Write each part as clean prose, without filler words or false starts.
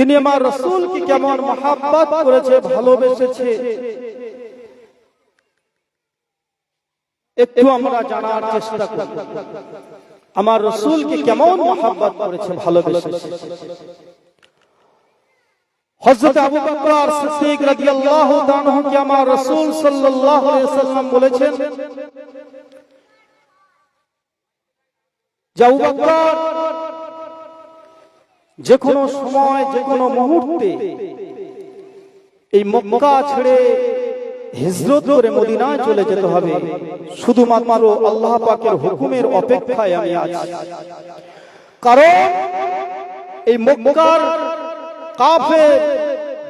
তিনি আমার রাসূলকে কেমন মহব্বত করেছে, ভালোবেসেছে, একটু আমরা জানার চেষ্টা করি। আমার রাসূলকে কেমন মহব্বত করেছে, ভালোবেসেছে। হযরত আবু বকর সিদ্দিক রাদিয়াল্লাহু তাআলা কে আমার রাসূল সাল্লাল্লাহু আলাইহি ওয়াসাল্লাম বলেছেন যে আবু বকর যে কোনো সময়, যে কোনো মুহূর্তে এই মক্কা ছেড়ে হিজরত করে মদিনায় চলে যেতে হবে। শুধুমাত্র আল্লাহ পাকের হুকুমের অপেক্ষায় আমি আছি। কারণ এই মক্কার কাফের,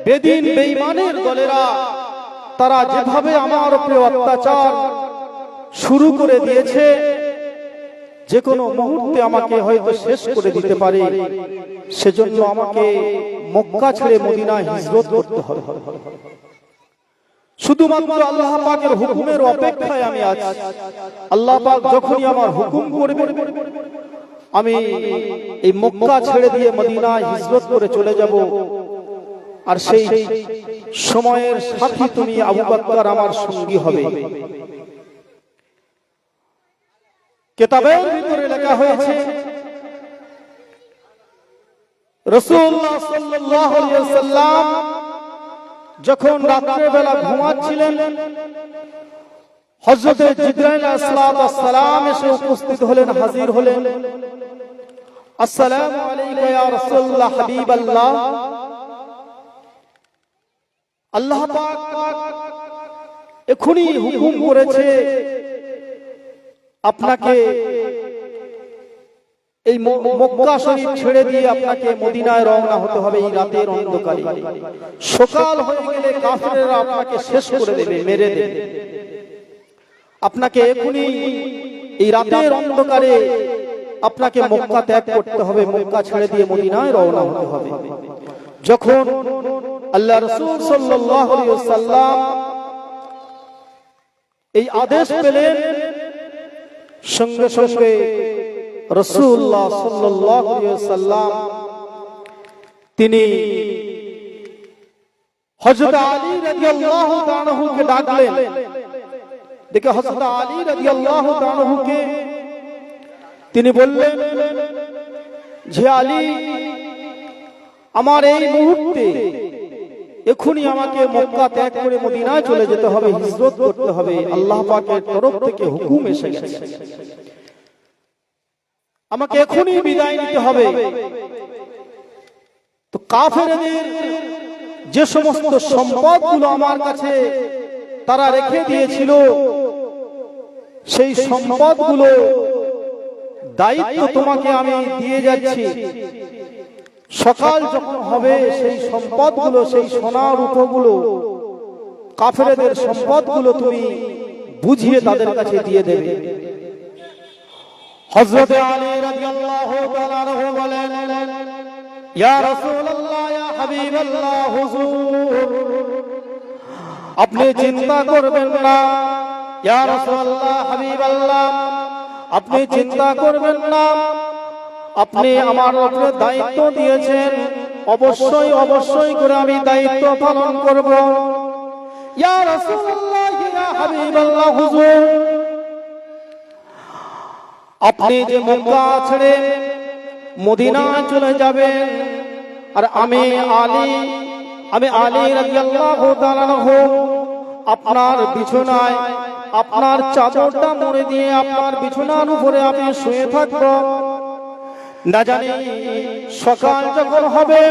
বেদিন, বেঈমানের দলেরা তারা যেভাবে আমার উপরে অত্যাচার শুরু করে দিয়েছে, যে কোনো মুহূর্তে আমাকে হয়তো শেষ করে দিতে পারে। সেজন্য আমাকে মক্কা ছেড়ে মদিনায় হিজরত করতে হবে। শুধুমাত্র আল্লাহ পাকের হুকুমের অপেক্ষায় আমি আছি। আল্লাহ পাক যখনই আমার হুকুম করবে আমি এই মক্কা ছেড়ে দিয়ে মদিনায় হিজরত করে চলে যাব। আর সেই সময়ের সাথী তুমি আবু বকর আমার সঙ্গী হবে। কিতাবের ভিতরে লেখা হয়েছে রাসূলুল্লাহ সাল্লাল্লাহু আলাইহি ওয়াসাল্লাম যখন রাতের বেলা ঘুমাচ্ছিলেন, হযরত জিবরাইল আলাইহিস সালাম এসে উপস্থিত হলেন, হাজির হলেন। আসসালামু আলাইকা ইয়া রাসূলুল্লাহ, হাবিবাল্লাহ। আল্লাহ পাক এখনই হুকুম করেছে আপনাকে এই মক্কা শরীফ ছেড়ে দিয়ে আপনাকে মদিনায় রওনা হতে হবে এই রাতের অন্ধকারে। সকাল হয়ে গেলে কাফেররা আপনাকে শেষ করে দেবে, মেরে দেবে। আপনাকে এখনই এই রাতের অন্ধকারে আপনাকে মক্কা ত্যাগ করতে হবে, মক্কা ছেড়ে দিয়ে মদিনায় রওনা হতে হবে। যখন আল্লাহ রাসূল সাল্লাল্লাহু আলাইহি ওয়াসাল্লাম এই আদেশ পেলেন, সঙ্গে সঙ্গে রাসূলুল্লাহ সাল্লাল্লাহু আলাইহি ওয়াসাল্লাম তিনি হযরত আলী রাদিয়াল্লাহু তাআলা কে ডাকলেন। দেখে হযরত আলী রাদিয়াল্লাহু তাআলা কে তিনি বললেন যে আলী, আমার এই মুহূর্তে এখনই আমাকে মক্কা ত্যাগ করে মদিনায় চলে যেতে হবে, হিজরত করতে হবে। আল্লাহ পাকের তরফ থেকে হুকুম এসে গেছে, আমাকে এখনই বিদায় নিতে হবে। তো কাফেরদের যে সমস্ত সম্পদগুলো আমার কাছে তারা রেখে দিয়েছিল, সেই সম্পদগুলো দায়িত্ব তোমাকে আমি দিয়ে যাচ্ছি। সকাল যখন হবে সেই সম্পদগুলো, সেই সোনা রূপগুলো, কাফেরদের সম্পদগুলো তুমি বুঝিয়ে তাদের কাছে দিয়ে দেবে। হযরত আলী রাদিয়াল্লাহু তাআলা আনহু বলেন, ইয়া রাসূলুল্লাহ, ইয়া হাবিবাল্লাহ, হুজুর আপনি চিন্তা করবেন না। ইয়া রাসূলুল্লাহ, হাবিবাল্লাহ, আপনি চিন্তা করবেন না। আপনি আমার উপরে দায়িত্ব দিয়েছেন, অবশ্যই অবশ্যই করে আমি দায়িত্ব পালন করব। ইয়া রাসূলুল্লাহ, ইয়া হাবিবাল্লাহ, হুজুর আপনি যে মক্কা ছেড়ে মদিনায় চলে যাবেন, আর আমি আলী রাদিয়াল্লাহু তাআলা আনহু আপনার বিছানায় আপনার চাদরটা মুড়ে দিয়ে আপনার বিছানার উপরে আমি শুয়ে থাকব। না জানি সকাল যখন হবে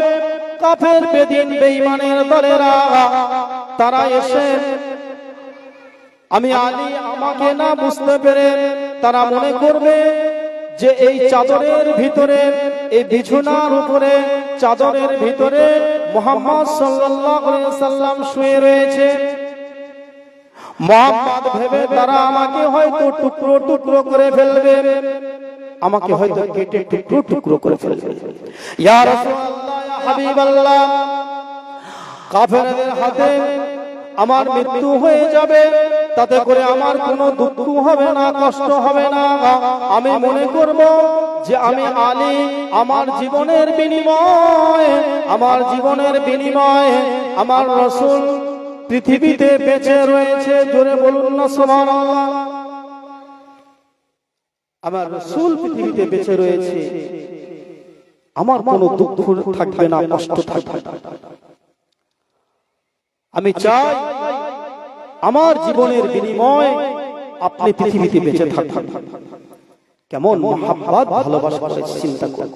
কাফের, বেদিন, বেঈমানের দলেরা তারা এসে আমি আলী আমাকে না বুঝতে পেরে তারা মনে করবে যে এই চাদরের ভিতরে, এই বিছানার উপরে চাদরের ভিতরে মুহাম্মদ সাল্লাল্লাহু আলাইহি ওয়াসাল্লাম শুয়ে রয়েছে। মুহাম্মদ ভেবে তারা আমাকে হয়তো টুকরো টুকরো করে ফেলবে, আমাকে হয়তো কেটে টুকরো টুকরো করে ফেলবে। ইয়া রাসূলুল্লাহ, ইয়া হাবিবাল্লাহ, কাফেরদের হাতে আমার মৃত্যু হয়ে যাবে, তাতে করে আমার কোনো দুঃখ হবে না, কষ্ট হবে না। আমি মনে করব যে আমি আলী আমার জীবনের বিনিময়ে আমার রাসূল পৃথিবীতে বেঁচে রয়েছে। জোরে বলুন না সুবহানাল্লাহ। আমার রাসূল পৃথিবীতে বেঁচে রয়েছে, আমার কোনো দুঃখ থাকবে না, কষ্ট থাকবে না। আমি চাই আমার জীবনের বিনিময়ে আপনি পৃথিবীতে বেঁচে থাকবেন। কেমন মহব্বত, ভালোবাসা করে চিন্তা করুন।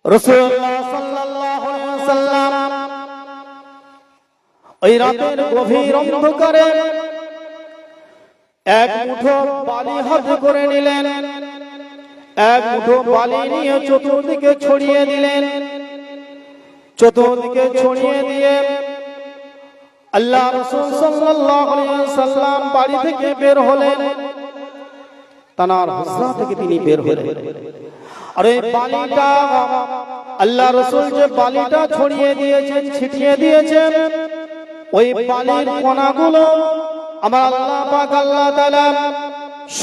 রাসূলুল্লাহ সাল্লাল্লাহু আলাইহি ওয়াসাল্লাম ওই রাতের গভীর অন্ধকারে এক মুঠো বালি হাতে করে নিলেন, এক মুঠো বালি নিয়ে চতুর্দিকে ছড়িয়ে দিলেন। চতুর্দিকে ছড়িয়ে দিয়ে আল্লাহ রাসূল সাল্লাল্লাহু আলাইহি ওয়াসাল্লাম বাড়ি থেকে বের হলেন, তানার হুজরা থেকে তিনি বের হলেন। আর এই বালিটা আল্লাহ রাসূল যে বালিটা ছড়িয়ে দিয়েছেন, ছিটিয়ে দিয়েছেন, ওই বালির কণাগুলো আমার আল্লাহ পাক আল্লাহ তাআলা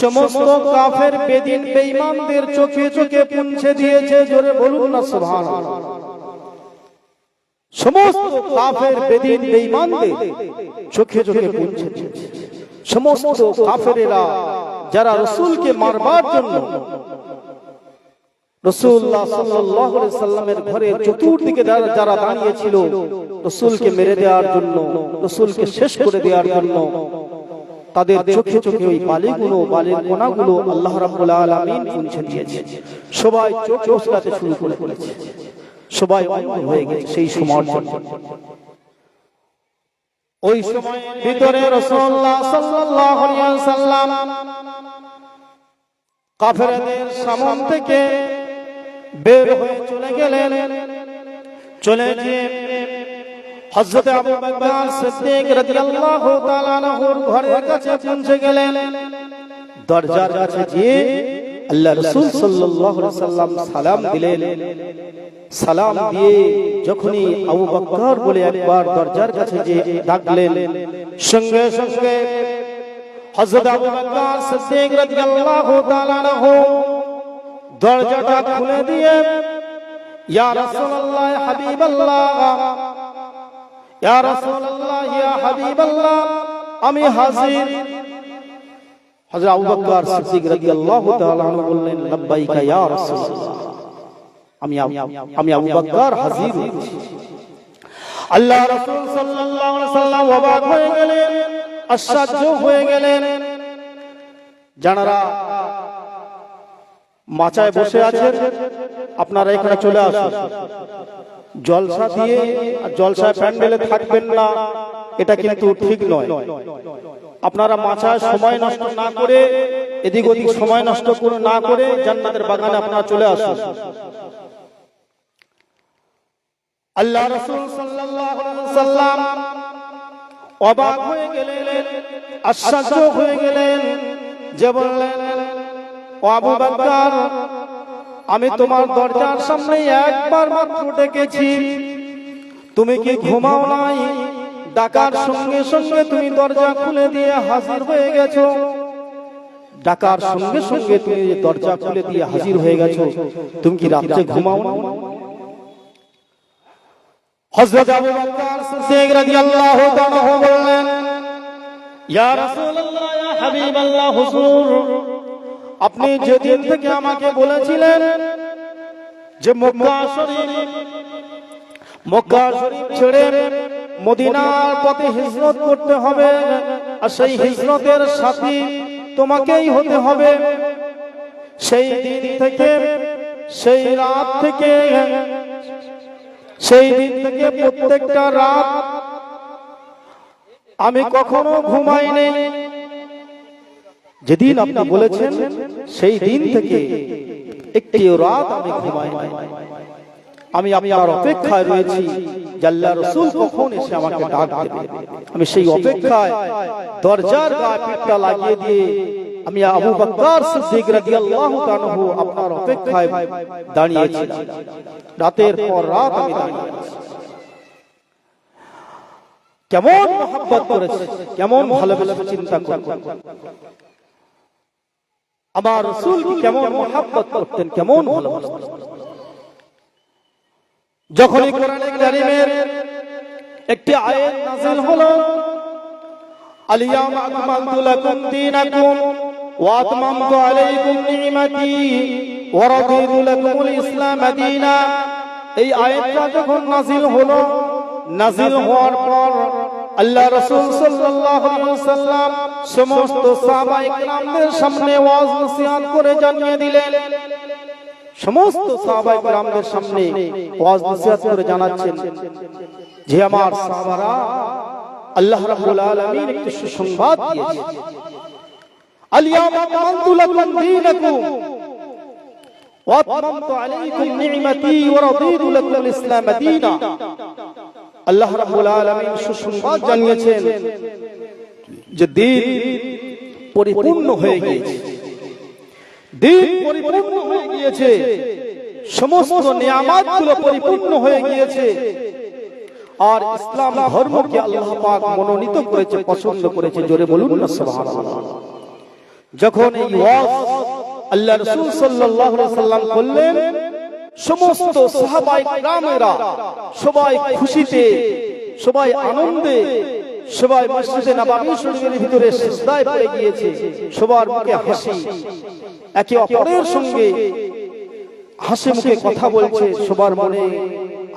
সমস্ত কাফের বেদিন বেঈমানদের চোখে চোখে পৌঁছে দিয়েছে। জোরে বলুন না সুবহানাল্লাহ। সমস্ত কাফের বেদিন বেঈমানদের চোখে চোখে পৌঁছে দিয়েছে। সমস্ত কাফেরেরা যারা রাসূলকে মারবার জন্য রাসূলুল্লাহ সাল্লাল্লাহু আলাইহি সাল্লামের ঘরের চতুর্দিকে যারা দাঁড়িয়ে ছিল রাসূলকে মেরে দেওয়ার জন্য, রাসূলকে শেষ করে দেওয়ার জন্য, তাদের চোখে চোখে ওই বালির কণাগুলো আল্লাহ রাব্বুল আলামিন পৌঁছে দিয়েছে। সবাই চোখ ওসলাতে শুরু করে দিয়েছে, সবাই অন্ধ হয়ে গেছে। সেই সময়ের জন্য ওই সময়ের ভিতরে রাসূলুল্লাহ সাল্লাল্লাহু আলাইহি ওয়াসাল্লাম কাফেরদের সামনে থেকে বের হয়ে চলে গেলেন। চলে গিয়ে হযরত আবু বকর সিদ্দিক রাদিয়াল্লাহু তাআলা আনহুর ঘরের কাছে পৌঁছে গেলেন। দরজার কাছে গিয়ে আল্লাহ রাসূল সাল্লাল্লাহু আলাইহি ওয়াসাল্লাম সালাম দিলেন। সালাম দিয়ে যখনই আবু বকর বলে একবার দরজার কাছে যে ডাকলেন, সঙ্গে সঙ্গে হযরত আবু বকর সিদ্দিক রাদিয়াল্লাহু তাআলা আনহু দরজাটা খুলে দিয়ে ইয়া রাসূলুল্লাহ ইয়া হাবিবাল্লাহ, ইয়া রাসূলুল্লাহ ইয়া হাবিবাল্লাহ, আমি হাজির। হযরত আবু বকর সিদ্দিক রাদিয়াল্লাহু তাআলা আনহু বললেন, লাব্বাইকা ইয়া রাসূলুল্লাহ, আমি আবু বকর হাজির হয়েছি। আল্লাহ রাসূল সাল্লাল্লাহু আলাইহি ওয়াসাল্লাম অবাক হয়ে গেলেন, আশ্চর্য হয়ে গেলেন। যারা মাচায় বসে আছেন আপনারা এখানে চলে আসুন। জলসা দিয়ে জলসায় প্যান্ডেলে থাকবেন না, এটা কিন্তু ঠিক নয়। আপনারা মাচায় সময় নষ্ট না করে, এদিক ওদিক সময় নষ্ট করে না করে জান্নাতের বাগানে আপনারা চলে আসুন। আল্লাহ রাসূল সাল্লাল্লাহু আলাইহি ওয়াসাল্লাম অবাক হয়ে গেলেন, আশ্চর্য হয়ে গেলেন, যে বললেন, ও আবু বকর, আমি তোমার দরজার সামনে একবার মাত্র ডেকেছি, তুমি কি ঘুমাও নাই? ডাকার সঙ্গে সঙ্গে তুমি দরজা খুলে দিয়ে হাজির হয়ে গেছো। ডাকার সঙ্গে সঙ্গে তুমি দরজা খুলে দিয়ে হাজির হয়ে গেছো, তুমি কি রাতে ঘুমাও না? হযরত আবু বকর সিদ্দিক রাদিয়াল্লাহু তাআলা বললেন, ইয়া রাসূলুল্লাহ ইয়া হাবিবাল্লাহ, হুজুর, আপনি যেদিন থেকে আমাকে বলেছিলেন যে মক্কা শরীফ ছেড়ে মদিনার পথে হিজরত করতে হবে, আর সেই হিজরতের সাথী তোমাকেই হতে হবে, সেই দিন থেকে, সেই রাত থেকে, সেই দিন থেকে প্রত্যেকটা রাত আমি কখনো ঘুমাইনি। যেদিন আপনি বলেছেন সেই দিন থেকে একটি রাত আমি ঘুমাইনি। আমি আপনার অপেক্ষায় রয়েছি যে আল্লাহর রাসূল কখন এসে আমাকে ডাক দেবে। আমি সেই অপেক্ষায় দরজার গায়ে পিঠটা লাগিয়ে দিয়ে আমি আবু বকর সিদ্দিক রাদিয়াল্লাহু তাআলা আপনার অপেক্ষায় দাঁড়িয়েছি। রাতের পর রাত আমি দাঁড়িয়ে আছি। কেমন মহব্বত করেছে, কেমন ভালোবেসে চিন্তা করুন। আমার রাসূল কি কেমন মহব্বত করতেন, কেমন ভালোবাসতেন। যখনই কোরআনে কারীমের একটি আয়াত নাযিল হলো, আল-ইয়াওমা আকমালতু লাকুম দীনাকুম ওয়া আতমামতু আলাইকুম নি'মাতি ওয়া রাদিতু লাকুমুল ইসলাম দীনা, এই আয়াতটা যখন নাযিল হলো, নাযিল হওয়ার পর আল্লাহ রাসূল সাল্লাল্লাহু আলাইহি ওয়াসাল্লাম সমস্ত সাহাবায়ে কেরামদের সামনে ওয়াজ নসিহত করে জানিয়ে দিলেন। সমস্ত সাহাবায়ে কেরামদের সামনে ওয়াজ নসিহত করে জানাচ্ছেন যে আমার সাহাবারা, আল্লাহ রাব্বুল আলামিন একটি সুসংবাদ দিয়েছেন, আল-ইয়াওমা আকমালতু লাকুম দীনাকুম ওয়া আতমামতু আলাইকুম নি'মাতি ওয়া রাদিতু লাকুমুল ইসলাম দীনা। আল্লাহ রাব্বুল আলামিন সুসংবাদ জানিয়েছেন যে দিন পরিপূর্ণ হয়ে গিয়েছে, দিন পরিপূর্ণ হয়ে গিয়েছে, সমস্ত নিয়ামতগুলো পরিপূর্ণ হয়ে গিয়েছে, আর ইসলাম ধর্মকে আল্লাহ পাক মনোনীত করেছে, পছন্দ করেছে। জোরে বলুন না সুবহানাল্লাহ। যখন এই ওয়াজ আল্লাহ রাসূল সাল্লাল্লাহু আলাইহি সাল্লাম করলেন, সমস্ত সাহাবায়ে কেরামেরা সবাই খুশিতে, সবাই আনন্দে, সবাই মসজিদে নববী শরীফের ভিতরে সিজদায় পড়ে গিয়েছে, সবার মুখে হাসি, একে অপরের সঙ্গে হাসি মুখে কথা বলছে, সবার মনে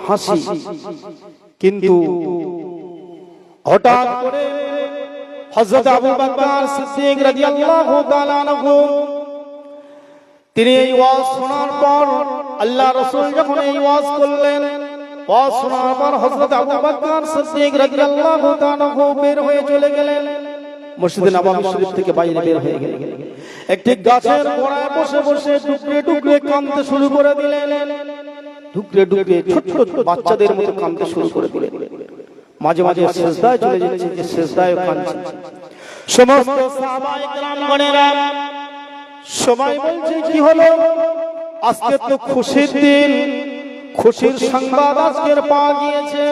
হাসি। কিন্তু হঠাৎ করে হযরত আবু বকর সিদ্দিক রাদিয়াল্লাহু তাআলা আনহু তিনি এই ওয়াজ শোনার পর, আল্লাহ রাসূল যখন এই ওয়াজ করলেন, ওয়াজ শোনার পর হযরত আবু বকর সিদ্দিক রাদিয়াল্লাহু তাআলা আনহু বের হয়ে চলে গেলেন, মসজিদে নববী শরীফ থেকে বাইরে বের হয়ে গেলেন। একটি গাছের গোড়ায় বসে বসে টুকরে টুকরে কাঁদতে শুরু করে দিলেন, টুকরে টুকরে ছোট ছোট বাচ্চাদের মতো কাঁদতে শুরু করে দিলেন। মাঝে মাঝে সিজদায় চলে যাচ্ছে, যে সিজদায় কাঁদছে। সমস্ত সাহাবায়ে কেরামগণেরা সবাই বলছে, কি হলো, আজকে তো খুশির দিন, খুশির সংবাদ আজকের পাওয়া গিয়েছে,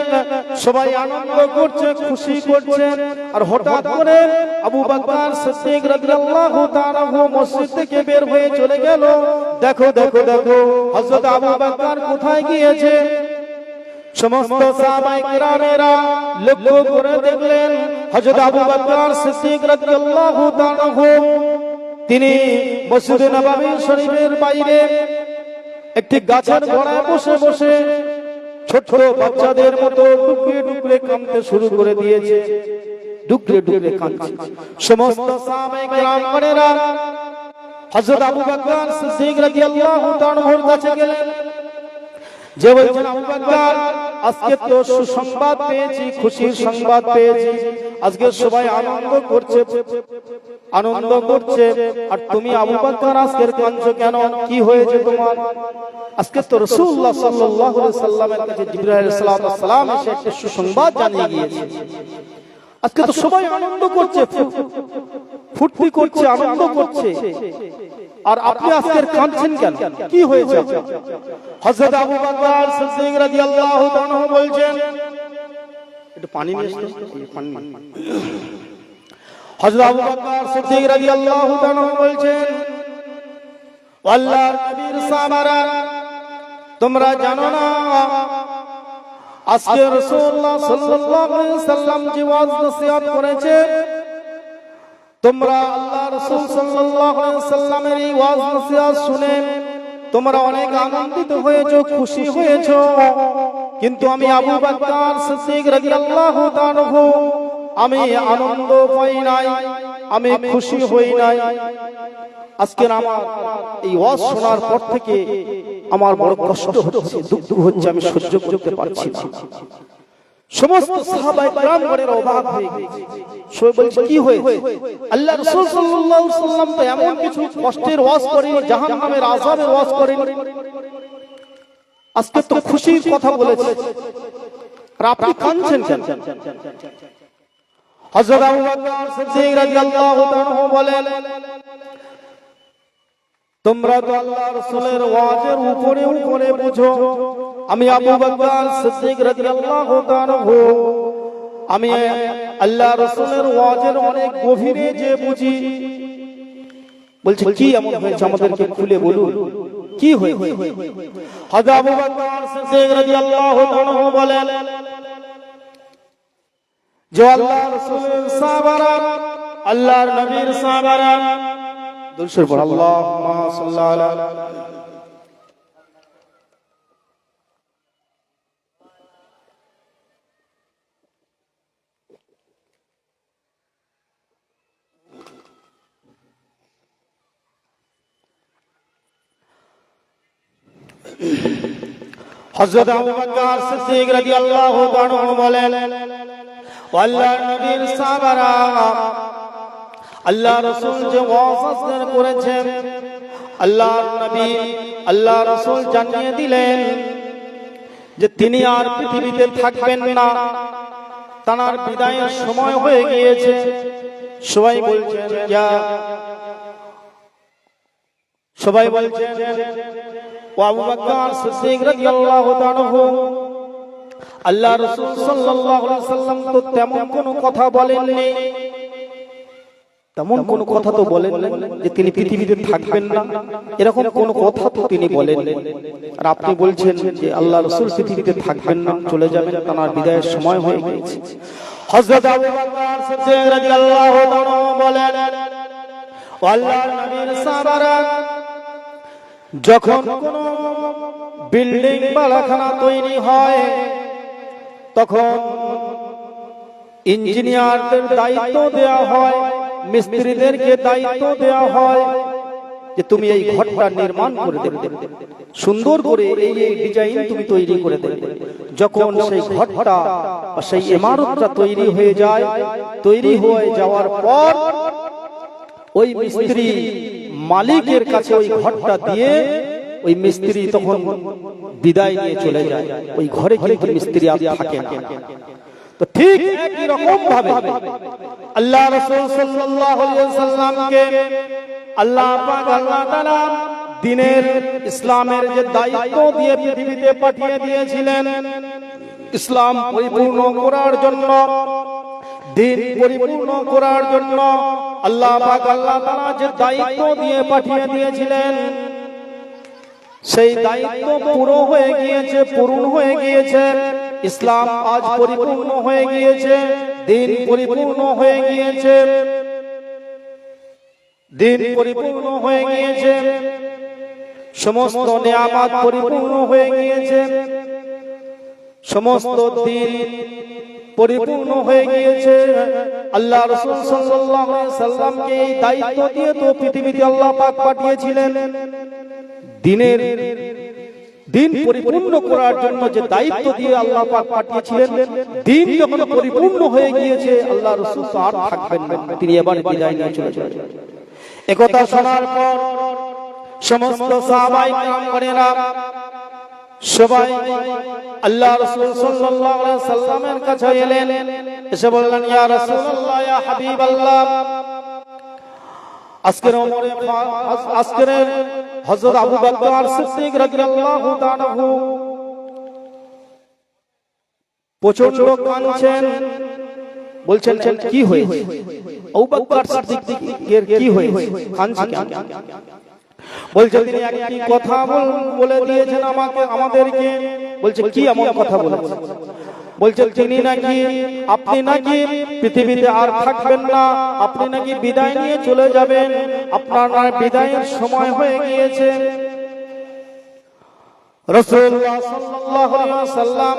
সবাই আনন্দ করছে, খুশি করছে। আর হঠাৎ করে আবু বকর সিদ্দিক রাদিয়াল্লাহু তাআলা মসজিদ থেকে বের হয়ে চলে গেল। দেখো দেখো দেখো, হযরত আবু বকর কোথায় গিয়েছে? সমস্ত সাহাবায়ে কেরামেরা লক্ষ্য করে দেখলেন, হযরত আবু বকর সিদ্দিক রাদিয়াল্লাহু তাআলা তিনি মসজিদে নববী শরীফের বাইরে একটি গাছের গোড়ায় বসে বসে ছোট ছোট বাচ্চাদের মতো টুকরে টুকরে কাঁদতে শুরু করে দিয়েছে, টুকরে টুকরে কাঁদছে। সমস্ত সাহাবায়ে কেরামগণেরা হযরত আবু বকর সিদ্দিক রাদিয়াল্লাহু তাআলার কাছে গেলেন, যে বলছেন, আবু বকর, আজকে তো সুসংবাদ পেয়েছি, খুশির সংবাদ পেয়েছি, আজকে সবাই আনন্দ করছে, আনন্দ করছে, আর তুমি আবু বকর আজকের কাঁদছো কেন? কি হয়েছে তোমার? আজকে তো রাসূলুল্লাহ সাল্লাল্লাহু আলাইহি সাল্লামের কাছে জিবরাইল আলাইহিস সালাম এসে একটা সুসংবাদ জানিয়ে গিয়েছে, আজকে তো সবাই আনন্দ করছে, ফুর্তি করছে, আনন্দ করছে, আর আপনি আজকের কাঁদছেন কেন? কি হয়েছে? হযরত আবু বকর সিদ্দিক রাদিয়াল্লাহু তাআলা বলছেন, একটু পানি নিয়ে আসুন, পানি। হযরত আবু বকর সিদ্দিক রাদিয়াল্লাহু তাআলা বলছেন, আল্লাহর নবীর সাহাবারা, তোমরা জানো না আজকে রাসূলুল্লাহ সাল্লাল্লাহু আলাইহি সাল্লাম যে ওয়াজ নসিহত করেছে, তোমরা আল্লাহ রাসূল সাল্লাল্লাহু আলাইহি সাল্লামের এই ওয়াজ নসিহত শুনে তোমরা অনেক আনন্দিত হয়েছো, খুশি হয়েছো, কিন্তু আমি আবু বকর সিদ্দিক রাদিয়াল্লাহু তাআলা আমি আনন্দ পাই নাই, আমি খুশি হই নাই। আজকে আমার এই ওয়াজ শোনার পর থেকে আমার বড় কষ্ট হচ্ছে, দুঃখ হচ্ছে, আমি সহ্য করতে পারছি না। সমস্ত সাহাবায়ে কেরামগণের অবাক হয়ে গেছে, সবাই বলছে, কি হয়েছে? আল্লাহ রাসূল সাল্লাল্লাহু আলাইহি সাল্লাম তো এমন কিছু কষ্টের ওয়াজ করেনি, জাহান্নামের আযাবের ওয়াজ করেনি, আজকে তো খুশির কথা বলেছে, আর আপনি কাঁদছেন কেন? হযরত আবু বকর সিদ্দিক রাদিয়াল্লাহু তাআলা বলেন, তোমরা তো আল্লাহ রাসূলের ওয়াজের উপরে উপরে বুঝো, আমি আবু বকর সিদ্দিক রাদিয়াল্লাহু তাআলা আমি আল্লাহ রাসূলের ওয়াজের অনেক গভীরে যে বুঝি। বলছে কি এমন হয়েছে আমাদেরকে খুলে বলুন, কি হয়েছে? হযরত আবু বকর সিদ্দিক রাদিয়াল্লাহু তাআলা বলেন, যে আল্লাহর রাসূলের সাহাবারা, আল্লাহর নবীর সাহাবারা, দুরূদ পড়ো, আল্লাহুম্মা সাল্লি আলা হযরত আবু বকর সিদ্দিক রাদিয়াল্লাহু তাআলা বলেন, আল্লাহর নবীর সাহাবারা, আল্লাহ রাসূল যে ওয়াজ করেছেন, আল্লাহর নবী আল্লাহ রাসূল জানিয়ে দিলেন যে তিনি আর পৃথিবীতে থাকবেন না, তার বিদায়ের সময় হয়ে গিয়েছে। সবাই বলছেন আবু বকর সিদ্দিক রাদিয়াল্লাহু তাআলা, আল্লাহ রাসূল সাল্লাল্লাহু আলাইহি সাল্লাম তো তেমন কোনো কথা বলেননি, তেমন কোনো কথা তো বলেননি যে তিনি পৃথিবীতে থাকবেন না, এরকম কোনো কথা তো তিনি বলেননি। আর আপনি বলছেন যে আল্লাহ রাসূল পৃথিবীতে থাকবেন না, চলে যাবেন, তার বিদায়ের সময় হয়ে গিয়েছে। হযরত আবু বকর সিদ্দিক রাদিয়াল্লাহু তাআলা বলেন, আল্লাহর নবীর সাহাবারা যখন কোন বিল্ডিং বা কারখানা তৈরি হয়, তখন ইঞ্জিনিয়ারদের দায়িত্ব দেওয়া হয়, মিস্ত্রিদেরকে দায়িত্ব দেওয়া হয় যে তুমি এই ঘরটা নির্মাণ করে দেবে, সুন্দর করে এই ডিজাইন তুমি তৈরি করে দেবে। যখন সেই ঘরটা বা সেই ইমারতটা তৈরি হয়ে যায়, তৈরি হয়ে যাওয়ার পর ওই মিস্ত্রি মালিকের কাছে ওই ঘরটা দিয়ে ওই মিস্ত্রি তখন বিদায় নিয়ে চলে যায়, ওই ঘরে কিন্তু মিস্ত্রি আর থাকে না। তো ঠিক একই রকম ভাবে আল্লাহ রাসূল সাল্লাল্লাহু আলাইহি ওয়াসাল্লামকে আল্লাহ পাক আল্লাহ তাআলা দ্বীনের ইসলামের যে দায়িত্ব দিয়ে পৃথিবীতে পাঠিয়ে দিয়েছিলেন, ইসলাম পরিপূর্ণ করার জন্য, দ্বীন পরিপূর্ণ করার জন্য আল্লাহ পাক আল্লাহ তাআলা যে দায়িত্ব দিয়ে পাঠিয়ে দিয়েছিলেন, সেই দায়িত্ব পুরো হয়ে গিয়েছে, পূর্ণ হয়ে গিয়েছে। ইসলাম আজ পরিপূর্ণ হয়ে গিয়েছে, দ্বীন পরিপূর্ণ হয়ে গিয়েছে, দ্বীন পরিপূর্ণ হয়ে গিয়েছে, সমস্ত নিয়ামত পরিপূর্ণ হয়ে গিয়েছে, সমস্ত দ্বীন পরিপূর্ণ হয়ে গিয়েছে। আল্লাহ রাসূল সাল্লাল্লাহু আলাইহি সাল্লামকে এই দায়িত্ব দিয়ে তো পৃথিবীতে আল্লাহ পাক পাঠিয়েছিলেন, দ্বীনের দ্বীন পরিপূর্ণ করার জন্য যে দায়িত্ব দিয়ে আল্লাহ পাক পাঠিয়েছিলেন, দ্বীন যখন পরিপূর্ণ হয়ে গিয়েছে, আল্লাহ রাসূল তো আর থাকবেন না, তিনি এবার বিদায় নিয়ে চলে যাবেন। একথা শোনার পর সমস্ত সাহাবায়ে কেরামগণেরা সবাই আল্লাহ রাসূল সাল্লাল্লাহু আলাইহি সাল্লামের কাছে এলেন, এসে বললেন, ইয়া রাসূলুল্লাহ, ইয়া হাবিবাল্লাহ, আজকের হযরত আবু বকর সিদ্দিক রাদিয়াল্লাহু তাআলা প্রচন্ড কাঁদছেন, বলছেন কি হয়েছে? আবু বকর সিদ্দিকের কি হয়েছে, কাঁদছেন কেন? বলছে তিনি একটি কথা বলে দিয়েছেন আমাদেরকে। বলছে কি এমন কথা বলেছেন? বলছে তিনি নাকি, আপনি নাকি পৃথিবীতে আর থাকবেন না, আপনি নাকি বিদায় নিয়ে চলে যাবেন, আপনার বিদায়ের সময় হয়ে গিয়েছে। রাসূলুল্লাহ সাল্লাল্লাহু আলাইহি ওয়াসাল্লাম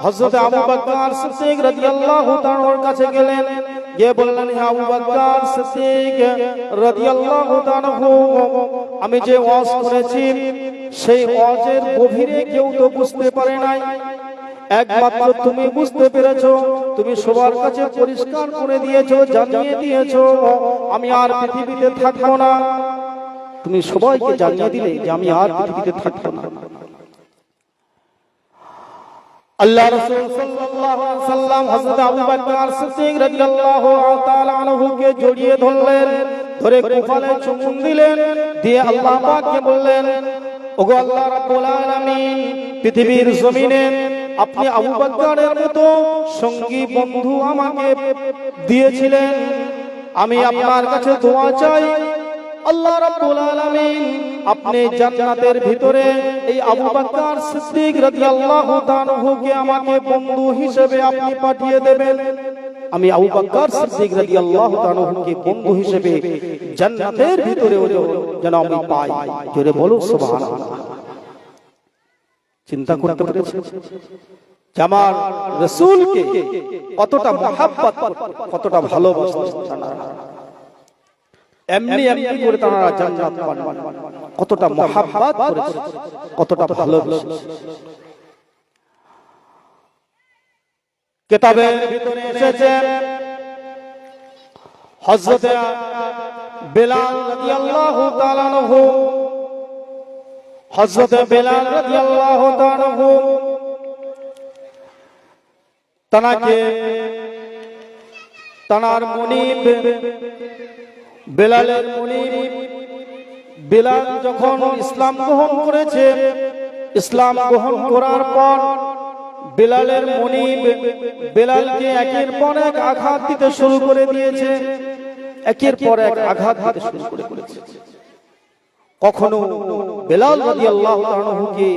হযরত আবু বকর সিদ্দিক রাদিয়াল্লাহু তাআলার কাছে গেলেন, গিয়ে বললেন, হে আবু বকর সিদ্দিক রাদিয়াল্লাহু তাআলা, আমি যে ওয়াজ করেছি সেই ওয়াজের গভীরে কেউ তো বুঝতে পারে নাই, একমাত্র তুমি বুঝতে পেরেছো, তুমি সবার কাছে পরিষ্কার করে দিয়েছো, জানিয়ে দিয়েছো আমি আর পৃথিবীতে থাকবো না, তুমি সবাইকে জানিয়ে দিলে যে আমি আর পৃথিবীতে থাকবো না। আল্লাহ রাসূল সাল্লাল্লাহু আলাইহি ওয়াসাল্লাম হযরত আবু বকর সিদ্দিক রাদিয়াল্লাহু তাআলা আনহুকে জড়িয়ে ধরলেন, ধরে কপালে চুমুন দিলেন, দিয়ে আল্লাহ পাককে বললেন, ওগো আল্লাহ রাব্বুল আলামিন, পৃথিবীর জমিনে আপনি আবু বকরের মতো সঙ্গী বন্ধু আমাকে দিয়েছিলেন, আমি আপনার কাছে দোয়া চাই, আল্লাহ রাব্বুল আলামিন আপনি জান্নাতের ভিতরে এই আবু বকর সিদ্দিক রাদিয়াল্লাহু তাআলা কে আমাকে বন্ধু হিসেবে আপনি পাঠিয়ে দেবেন। আমি আবু বকর সিদ্দিক রাদিয়াল্লাহু তাআলা কে বন্ধু হিসেবে জান্নাতের ভিতরে যেন আমি পাই। জোরে বলো সুবহানাল্লাহ। চিন্তা করতে পেরেছেন আমার রাসূলকে কতটা মহব্বত, কতটা ভালোবাসতেন। এমনি এমনি করে তারা জান্নাত পান, কতটা মহব্বত করেছে, কতটা ভালোবাসে। কিতাবের ভিতরে এসেছে হযরত বেলাল রাদিয়াল্লাহু তাআলা আনহু, হযরত বেলাল রাদিয়াল্লাহু তাআলা আনহু তানাকে তানার মুনিব বেলালের মুনিব বেলাল যখন ইসলাম গ্রহণ করেছে, ইসলাম গ্রহণ করার পর বেলালের মুনিব বেলালকে একের পর এক আঘাত দিতে শুরু করে দিয়েছে, একের পর এক আঘাত দিতে শুরু করে দিয়েছে। কখনো বেলাল রাদিয়াল্লাহু তাআলা কে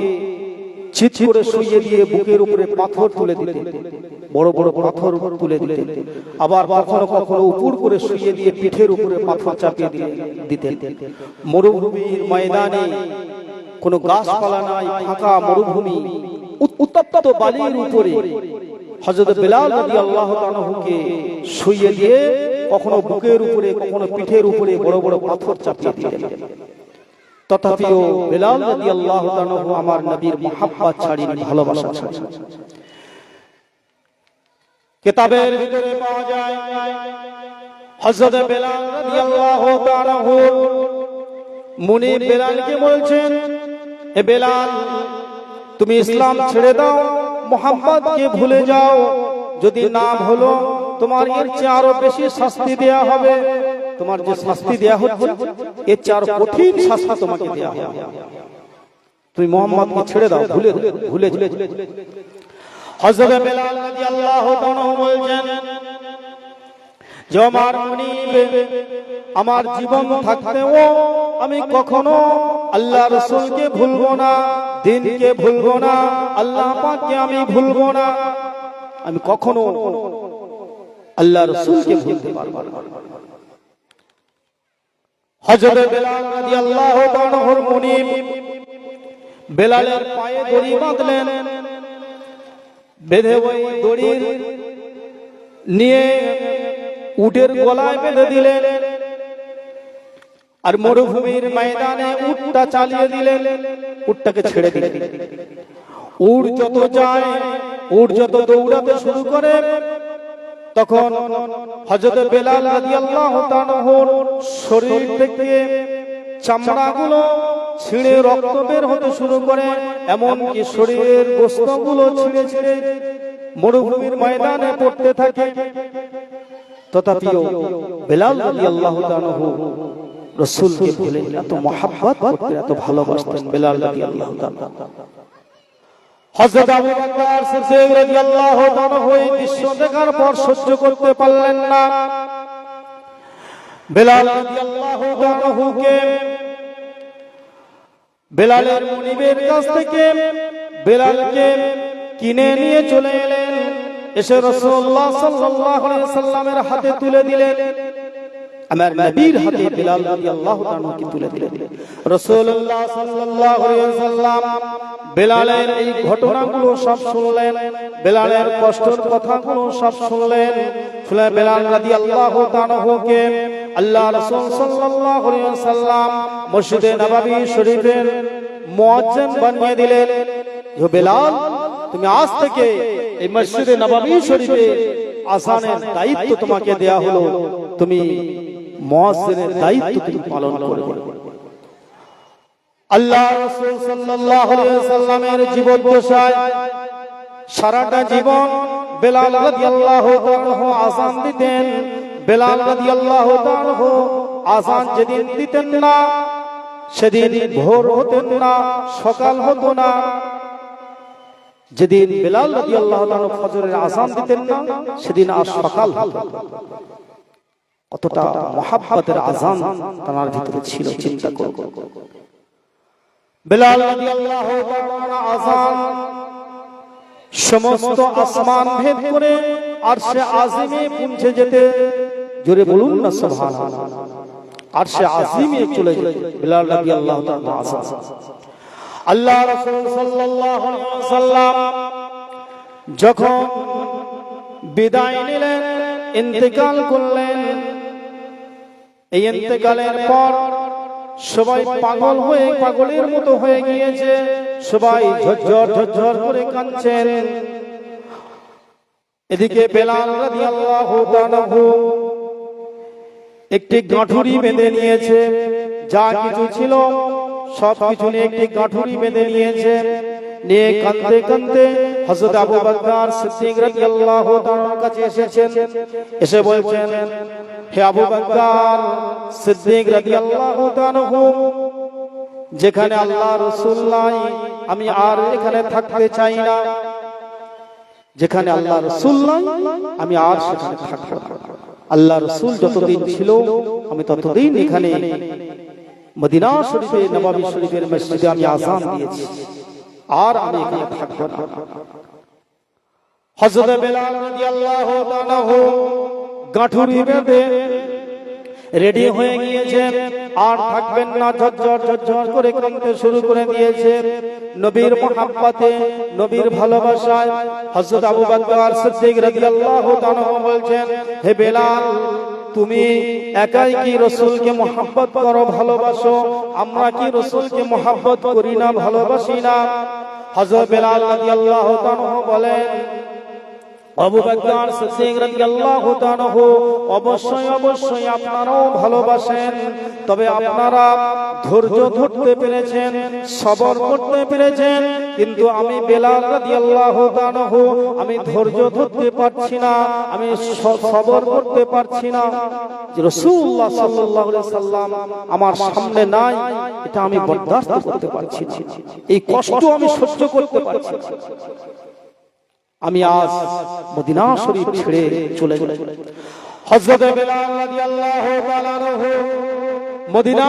চিৎ করে শুইয়ে দিয়ে বুকের উপরে পাথর তুলে দিতেন, বড় বড় পাথর তুলে দিতেন। আবার কখনো কখনো উপর করে শুইয়ে দিয়ে পিঠের উপরে পাথর চাপিয়ে দিতেন। মরুভূমির ময়দানে কোনো গাছপালা নাই, ফাঁকা মরুভূমি, উত্তপ্ত বালির উপরে হযরত বেলাল রাদিয়াল্লাহু তাআলা কে শুইয়ে দিয়ে কখনো বুকের উপরে কখনো পিঠের উপরে বড় বড় পাথর চাপিয়ে দিতেন। তথাপিও বেলাল রাদিয়াল্লাহু তাআলা আমার নবীর মুহাব্বত ছাড়েনি, ভালোবাসা ছাড়েনি। কিতাবের ভিতরে পাওয়া যায় হযরত বেলাল রাদিয়াল্লাহু তাআলা মুনিব বেলালকে বলছেন, হে বেলাল, তুমি ইসলাম ছেড়ে দাও, মুহাম্মদকে ভুলে যাও। যদি না হলো তোমার এর চেয়ে আরো বেশি শাস্তি দেয়া হবে। তোমার যে শাস্তি দেয়া হচ্ছে এর চেয়ে আরো কঠিন শাস্তি তোমাকে দেয়া হবে। তুমি মুহাম্মদকে ছেড়ে দাও, ভুলে হযরত বেলাল রাদিয়াল্লাহু তাআলা বলেন, যে আমার মুনিব, আমার জীবন থাকতেও আমি কখনো আল্লাহ রাসূলকে ভুলবো না, দিনকে ভুলবো না, আল্লাহ পাককে আমি ভুলবো না। আমি কখনো আল্লাহ রাসূলকে ভুলতে পারবো না। হযরত বেলাল রাদিয়াল্লাহু তাআলার মুনিব বেলালের পায়ে দড়ি বাঁধলেন, বেঁধে ওই দড়ির নিয়ে উটের গলায় বেঁধে দিলেন, আর মরুভূমির ময়দানে উটটা চালিয়ে দিলেন, উটটাকে ছেড়ে দিলেন। উট যত যায়, উট যত দৌড়াতে শুরু করে, তখন হযরত বেলাল রাদিয়াল্লাহু তাআলার শরীর থেকে চামড়াগুলো ছিঁড়ে রক্ত বের হতে শুরু করে, এমনকি শরীরের গোশতগুলো ছিঁড়ে ছিঁড়ে মরুভূমির ময়দানে পড়তে থাকে। তথাপিও বেলাল রাদিয়াল্লাহু তাআলা রাসূলকে ভুলে এত মহব্বত করতেন, এত ভালোবাসতেন বেলাল রাদিয়াল্লাহু তাআলা। হযরত আবু বকর সিদ্দিক রাদিয়াল্লাহু তাআলা এই দৃশ্য দেখার পর সহ্য করতে পারলেন না। বেলাল রাদিয়াল্লাহু তাআলাকে বেলালের মুনিবের কাছ থেকে বেলালকে কিনে নিয়ে চলে এলেন, এসে রাসূলুল্লাহ সাল্লাল্লাহু আলাইহি ওয়াসাল্লামের হাতে তুলে দিলেন। আমার নবীর হাতে বেলাল রাদিয়াল্লাহু তাআলাকে তুলে দিলেন। রাসূলুল্লাহ সাল্লাল্লাহু আলাইহি ওয়াসাল্লাম বেলালের এই ঘটনাগুলো সব শুনলেন, বেলালের কষ্টের কথাগুলো সব শুনলেন। শুনে বেলাল রাদিয়াল্লাহু তাআলাকে আল্লাহ রাসূল সাল্লাল্লাহু আলাইহি ওয়াসাল্লাম মসজিদে নববী শরীফের মুয়াজ্জিন বানিয়ে দিলেন। যে বেলাল, তুমি আজ থেকে এই মসজিদে নববী শরীফে আযানের দায়িত্ব তোমাকে দেয়া হলো, তুমি মুয়াজ্জিনের দায়িত্ব তুমি পালন করবে। আল্লাহ রাসূল সাল্লাল্লাহু আলাইহি ওয়াসাল্লামের জীবদ্দশায় সারাটা জীবন বেলাল রাদিয়াল্লাহু তাআলা আযান দিতেন। বেলাল রাদিয়াল্লাহু তাআলা আযান যেদিন দিতেন না, সেদিন ভোর হতেন না, সকাল হতো না। যেদিন বেলাল রাদিয়াল্লাহু তাআলা ফজরের আযান দিতেন না, সেদিন আর সকাল হতো না। কতটা মহাব্বতের আযান তার ভিতরে ছিল, চিন্তা করুন। বেলাল রাদিয়াল্লাহু তাআলা আযান সমস্ত আসমান ভেদ করে আরশে আজিমে পৌঁছে যেতে, জোরে বলুন না সুবহানাল্লাহ, আরশে আজিমে চলে যেতে বেলাল রাদিয়াল্লাহু তাআলা আযান। আল্লাহ রাসূল সাল্লাল্লাহু আলাইহি ওয়াসাল্লাম যখন বিদায় নিলেন, ইন্তেকাল করলেন, এই ইন্তেকালের পর সবাই পাগল হয়ে, পাগলের মতো হয়ে গিয়েছে, সবাই ঝরঝর ঝরঝর করে কাঁদছেন। এদিকে বেলাল রাদিয়াল্লাহু তাআলা একটি গাঁঠুরি বেঁধে নিয়েছে, যা কিছু ছিল সব কিছু নিয়ে একটি গাঁঠুরি বেঁধে নিয়েছে, নিয়ে কাঁদতে কাঁদতে হযরত আবু বকর সিদ্দিক রাদিয়াল্লাহু তাআলার কাছে এসেছেন। এসে বলছেন, হে আবু বকর সিদ্দিক রাদিয়াল্লাহু তাআলা, যেখানে আল্লাহ রাসূল নাই আমি আর এখানে থাকতে চাই না, যেখানে আল্লাহ রাসূল নাই আমি আর সেখানে থাকব না। আল্লাহ রাসূল যতদিন ছিল আমি ততদিন এখানে মদিনা শরীফে, নববী শরীফের মসজিদে আমি আযান দিয়েছি, আর আমি এখানে থাকব না। হযরত বেলাল রাদিয়াল্লাহু তাআলা গাঁঠুরি বেঁধে রেডি হয়ে গিয়েছে, আর থাকবেন না, ঝরঝর ঝরঝর করে কাঁদতে শুরু করে দিয়েছে। নবীর মহব্বতে, নবীর ভালোবাসায় হযরত আবু বকর সিদ্দিক রাদিয়াল্লাহু তাআলা বলছেন, হে বেলাল তুমি একাই কি রাসূলকে মহব্বত করো, ভালোবাসো? আমরা কি রাসূলকে মহব্বত করি না, ভালোবাসি না? হযরত বেলাল রাদিয়াল্লাহু তাআলা বলেন, আবু বকর সিদ্দিক রাদিয়াল্লাহু তাআলা অবশ্যই অবশ্যই আপনারাও ভালোবাসেন, তবে আপনারা ধৈর্য ধরতে পেরেছেন, সবর করতে পেরেছেন, কিন্তু আমি বেলাল রাদিয়াল্লাহু তাআলা আমি ধৈর্য ধরতে পারছি না, আমি সবর করতে পারছি না। যে রাসূলুল্লাহ সাল্লাল্লাহু আলাইহি সাল্লাম আমার সামনে নাই, এটা আমি বরদাস্ত করতে পারছি না, এই কষ্ট আমি সহ্য করতে পারছি না। আমি আজ মদিনা শরীফ ছেড়ে চলে যাব। হযরত বেলাল রাদিয়াল্লাহু তাআলা মদিনা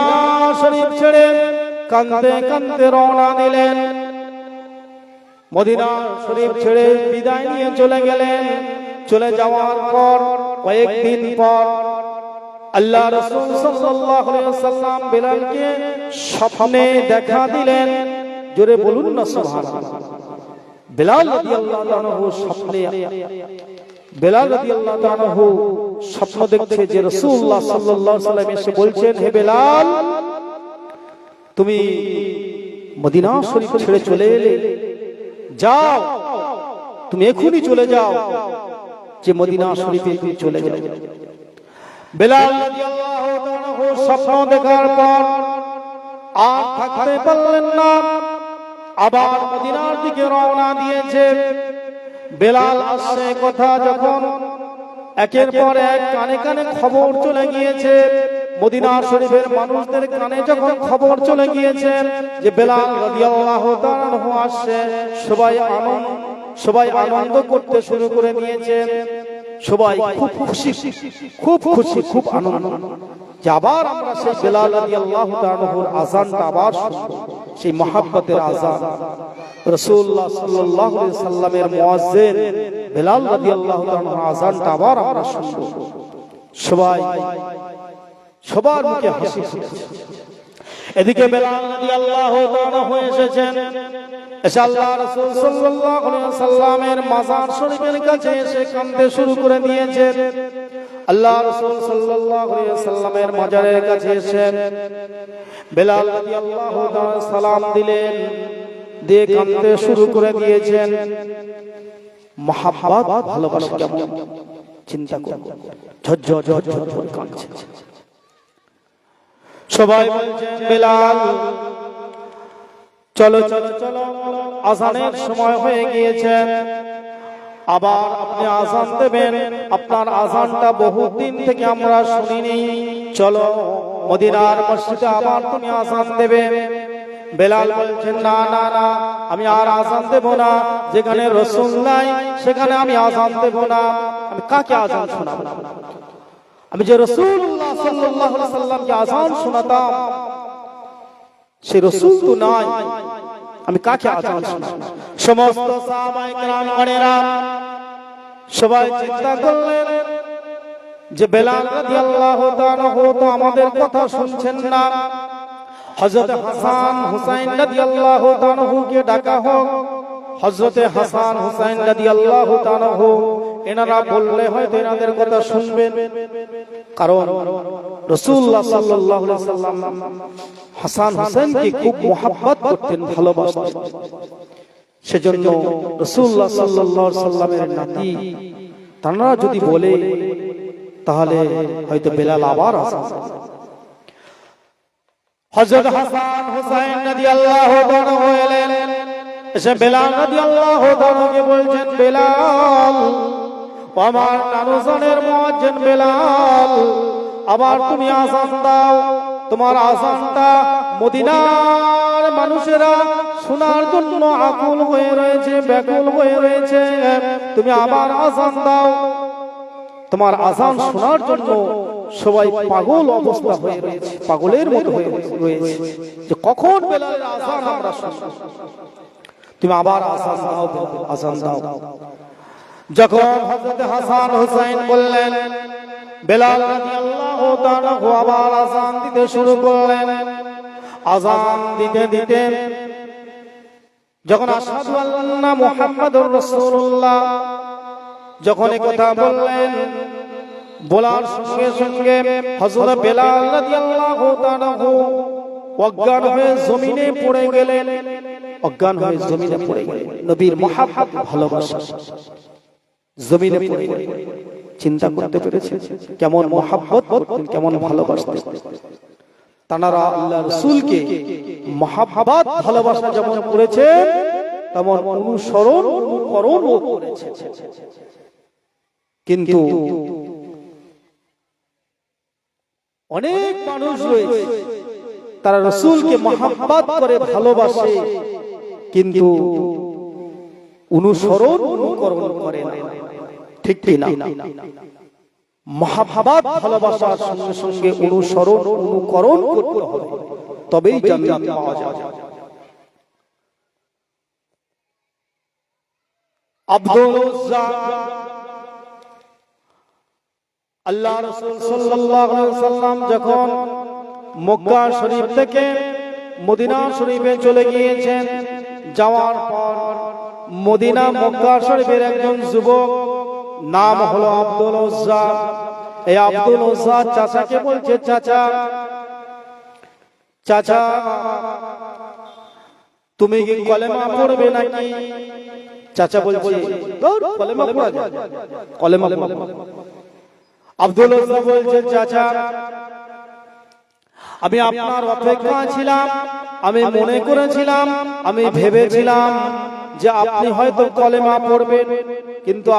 শরীফ ছেড়ে কাঁদতে কাঁদতে রওনা দিলেন। মদিনা শরীফ ছেড়ে বিদায় নিয়ে চলে গেলেন। চলে যাওয়ার পর কয়েকদিন পর আল্লাহ রাসূল সাল্লাল্লাহু আলাইহি ওয়াসাল্লাম বেলালকে স্বপ্নে দেখা দিলেন। জোরে বলুন না সুবহানাল্লাহ। বেলাল রাদিয়াল্লাহু তাআলা স্বপ্নে, বেলাল রাদিয়াল্লাহু তাআলা স্বপ্ন দেখছে যে রাসূলুল্লাহ সাল্লাল্লাহু আলাইহি ওয়াসাল্লাম এসে বলছেন, হে বেলাল তুমি মদিনা শরীফ ছেড়ে চলে এলে, যাও তুমি এখনই চলে যাও, যে মদিনা শরীফে তুমি চলে যাও। বেলাল রাদিয়াল্লাহু তাআলা স্বপ্ন দেখার পর আর থাকতে পারলেন না, আবার মদিনার দিকে রওনা দিয়েছে। বেলাল আসছে কথা যখন একের পর এক কানে কানে খবর চলে গিয়েছে, মদিনা শরীফের মানুষদের কানে যখন খবর চলে গিয়েছে যে বেলাল রাদিয়াল্লাহু তাআলা আসছে, সবাই আনন্দ করতে শুরু করে দিয়েছে। সবাই খুব খুশি, খুব খুশি, খুব আনন্দ যে আবার আমরা সেই বেলাল রাদিয়াল্লাহু তাআলার আযানটা আবার শুনবো, সেই মহব্বতের আযান। রাসূলুল্লাহ সাল্লাল্লাহু আলাইহি সাল্লামের মুয়াজ্জিন বেলাল রাদিয়াল্লাহু তাআলার আযানটা আবার আমরা শুনবো। সবার মুখে হাসি ফুটেছে। এদিকে বেলাল রাদিয়াল্লাহু তাআলা হয়ে এসেছেন, এসে আল্লাহ রাসূল সাল্লাল্লাহু আলাইহি সাল্লামের মাজার শরীফের কাছে এসে কাঁদতে শুরু করে দিয়েছেন। আল্লাহ রাসূল সাল্লাল্লাহু আলাইহি সাল্লামের মাজারের কাছে এসে বেলাল রাদিয়াল্লাহু তাআলা সালাম দিলেন, দিয়ে কাঁদতে শুরু করে দিয়েছেন। মহব্বত, ভালোবাসা কেমন চিন্তা করুন, ঝরঝর ঝরঝর করে কাঁদছে। সবাই বলছেন, বেলাল চলো চলো চলো, আযানের সময় হয়ে গিয়েছে, আবার আপনি আযান দেবেন। আপনার আযানটা বহুদিন থেকে আমরা শুনিনি, চলো মদিনার মসজিদে আবার তুমি আযান দেবে। বেলাল বলছেন, না না না, আমি আর আযান দেব না, যেখানে রাসূল নাই সেখানে আমি আযান দেব না। আমি কাকে আযান শোনাবো? আমি যে রাসূলুল্লাহ সাল্লাল্লাহু আলাইহি সাল্লামকে আযান শোনাতাম, সে রাসূল তো নাই, আমি কাকে আযান শোনাবো? সমস্ত সাহাবায়ে কেরাম গণেরা সবাই চিন্তা করলেন যে বেলাল রাদিয়াল্লাহু তাআলা তো আমাদের কথা শুনছেন না, হযরত হাসান হুসাইন রাদিয়াল্লাহু তাআলা কে ডাকা হোক। হযরত হাসান হুসাইন রাদিয়াল্লাহু তাআলা এনারা বললে হয়তো এনাদের কথা শুনবেন, কারণ রাসূলুল্লাহ সাল্লাল্লাহু আলাইহি সাল্লাম হাসান হুসাইনকে খুব মহব্বত করতেন, ভালোবাসতেন। সেজন্য রাসূলুল্লাহ সাল্লাল্লাহু আলাইহি সাল্লামের নাতি তারা যদি বলে তাহলে হয়তো বেলাল আবার আযান। হযরত হাসান হুসাইন রাদিয়াল্লাহু তাআলা এলেন, এসে বেলাল রাদিয়াল্লাহু তাআলাকে বলছেন, বেলাল, আমার নানুজনের মুয়াজ্জিন বেলাল, আবার তুমি আযান দাও। তোমার আযানটা মদিনার মানুষেরা শোনার জন্য আকুল হয়ে রয়েছে, ব্যাকুল হয়ে রয়েছে, তুমি আবার আযান দাও। তোমার আযান শোনার জন্য সবাই পাগল অবস্থা হয়ে রয়েছে, পাগলের মতো হয়ে রয়েছে, যে কখন বেলালের আযান আমরা শুনবো। তুমি আবার আযান দাও, আযান দাও। যখন হযরত হাসান হুসাইন বললেন, বেলাল রাদিয়াল্লাহু তাআলা আবার আযান দিতে শুরু করলেন। আযান দিতে দিতে যখন আশহাদু আল্লা মুহাম্মাদুর রাসূলুল্লাহ যখন এই কথা বললেন, বলার সঙ্গে সঙ্গে হযরত বেলাল রাদিয়াল্লাহু তাআলা অজ্ঞান হয়ে জমিনে পড়ে গেলেন, অজ্ঞান হয়ে জমিনে পড়ে গেলেন। নবীর মহব্বত, ভালোবাসা জমিনে পড়ে গেলেন। চিন্তা করতে পেরেছেন কেমন মহব্বত করতেন, কেমন ভালোবাসতেন। তানারা আল্লাহ রাসূলকে মহব্বত ভালোবাসা যেমন করেছেন, তেমন অনুসরণ অনুকরণও করেছেন। কিন্তু অনেক মানুষ রয়েছে তারা রাসূলকে মহব্বত করে, ভালোবাসে, কিন্তু অনুসরণ অনুকরণ করে না। ঠিক কি না? মহব্বত ভালোবাসার সঙ্গে সঙ্গে অনুসরণ অনুকরণ করতে হবে, তবেই জান্নাত পাওয়া যাবে। আব্দুল উজ্জা, আল্লাহ রাসূল সাল্লাল্লাহু আলাইহি ওয়াসাল্লাম যখন মক্কা শরীফ থেকে মদিনা শরীফে চলে গিয়েছেন, যাওয়ার পর মদিনা মক্কা শরীফের একজন যুবক নাম হলো আব্দুল উজ্জা। এই আব্দুল উজ্জা চাচাকে বলছে, চাচা, চাচা তুমি কি কলেমা পড়বে নাকি? চাচা বলছে, কলেমা পড়া যায়, কলেমা পড়বে। আব্দুল উজ্জা বলছে, চাচা আমি আপনার অপেক্ষায় ছিলাম, আমি মনে করেছিলাম, আমি ভেবেছিলাম যে আপনি হয়তো কলেমা পড়বেন, কিন্তু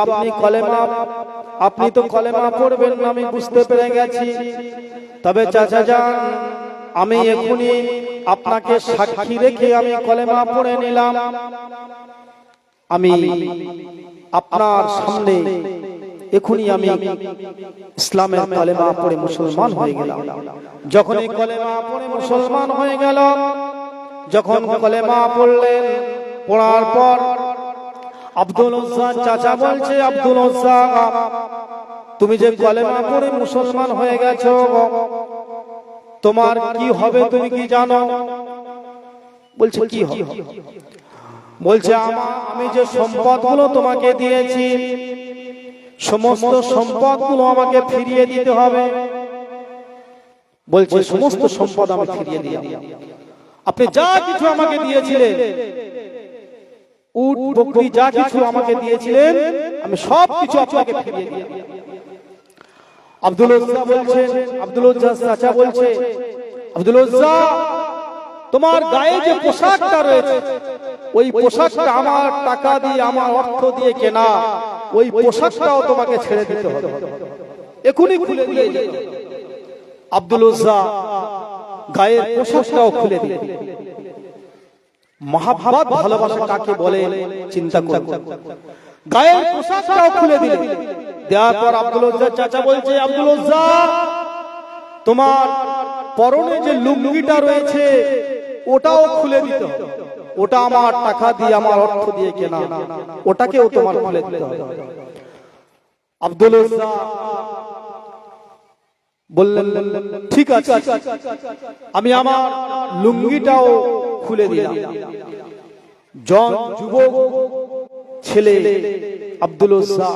আপনি তো কলেমা পড়বেন না, আমি বুঝতে পেরে গেছি। তবে চাচা যান, আমি এখনই আপনাকে সাক্ষী রেখে আমি কলেমা পড়ে নিলাম। আমি আপনার সামনে এখনই আমি ইসলামের কলেমা পড়ে মুসলমান হয়ে গেলাম। যখন এই কলেমা পড়ে মুসলমান হয়ে গেল, যখন কলেমা পড়লেন, পড়ার পর আব্দুল উজ্জা চাচা বলছে, আব্দুল উজ্জা তুমি যে কলেমা পড়ে মুসলমান হয়ে গেছো, তোমার কি হবে তুমি কি জানো? বলছে, কি হবে? বলছে, আমি যে সম্পদগুলো তোমাকে দিয়েছি, সমস্ত সম্পদগুলো আমাকে ফিরিয়ে দিতে হবে। বলছে, সমস্ত সম্পদ আমি ফিরিয়ে দিলাম। আপনি যা কিছু আমাকে দিয়েছিলেন, উট বকরি যা কিছু আমাকে দিয়েছিলেন, আমি সব কিছু আপনাকে ফিরিয়ে দিলাম। আব্দুল উজ্জা বলছেন, আব্দুল উজ্জা চাচা বলছে, আব্দুল উজ্জা তোমার গায়ে যে পোশাকটা রয়েছে, ওই পোশাকটা আমার টাকা দিয়ে, আমার অর্থ দিয়ে কেনা, ওই পোশাকটাও তোমাকে ছেড়ে দিতে হবে, এখনই খুলে দিয়ে যেতে হবে। আব্দুল উজ্জা গায়ের পোশাকটাও খুলে দিলেন। মহব্বত ভালোবাসা কাকে বলে চিন্তা করুন। গায়ের পোশাকটাও খুলে দিলেন। দেওয়ার পর আব্দুল উজ্জার চাচা বলছে, আব্দুল উজ্জা, তোমার পরনে যে লুঙ্গিটা রয়েছে ওটাও খুলে দিতে হবে। ওটা আমার টাকা দিয়ে, আমার অর্থ দিয়ে কেনা, ওটাকেও তোমার খুলে দিতে হবে। আব্দুল উজ্জা বললেন, ঠিক আছে, আমি আমার লুঙ্গিটাও খুলে দিলাম। জন যুবক ছেলে আব্দুল উজ্জা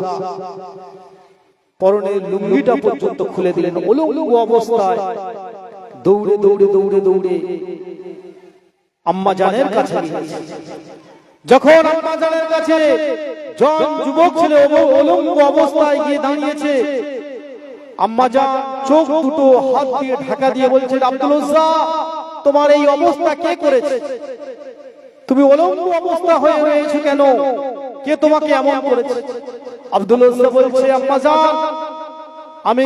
পরনের লুঙ্গিটা পর্যন্ত খুলে দিলেন। উলঙ্গ অবস্থায় দৌড়ে দৌড়ে দৌড়ে দৌড়ে আম্মা জানের কাছে গিয়েছে। যখন আম্মা জানের কাছে জন যুবক ছেলে উলঙ্গ অবস্থায় গিয়ে দাঁড়িয়েছে, আম্মা জান চোখ দুটো হাত দিয়ে ঢাকা দিয়ে বলছেন, আব্দুল উজ্জা, তোমার এই অবস্থা কে করেছে? তুমি উলঙ্গ অবস্থা হয়ে রয়েছো কেন? কে তোমাকে এমন করেছে? আব্দুল উজ্জা বলছে, আম্মা জান, আমি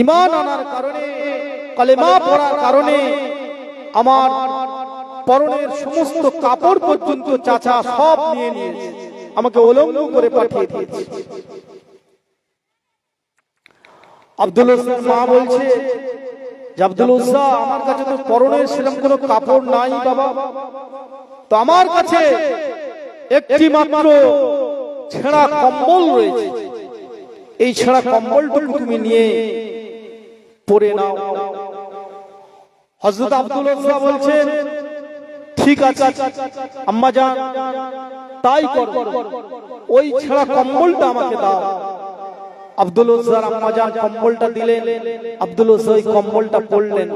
ঈমান আনার কারণে, কালেমা পড়ার কারণে আমার পরনের সমস্ত কাপড় পর্যন্ত চাচা সব নিয়ে নিয়েছে, আমাকে উলঙ্গ করে পাঠিয়ে দিয়েছে। আব্দুল উজ্জার মা বলছে যে, আব্দুল উজ্জা, আমার কাছে তো পরনের সেরকম কোনো কাপড় নাই বাবা, তো আমার কাছে একটি মাত্র ছেঁড়া কম্বল রয়েছে, এই ছেঁড়া কম্বলটুকু তুমি নিয়ে পরে নাও। হযরত আব্দুল উজ্জা বলছেন, ঠিক আছে আম্মা জান, তাই করো, ওই ছেঁড়া কম্বলটা আমাকে দাও। আব্দুল উজ্জার আম্মা জান কম্বলটা দিলেন। আব্দুল উজ্জা ওই কম্বলটা পরলেন,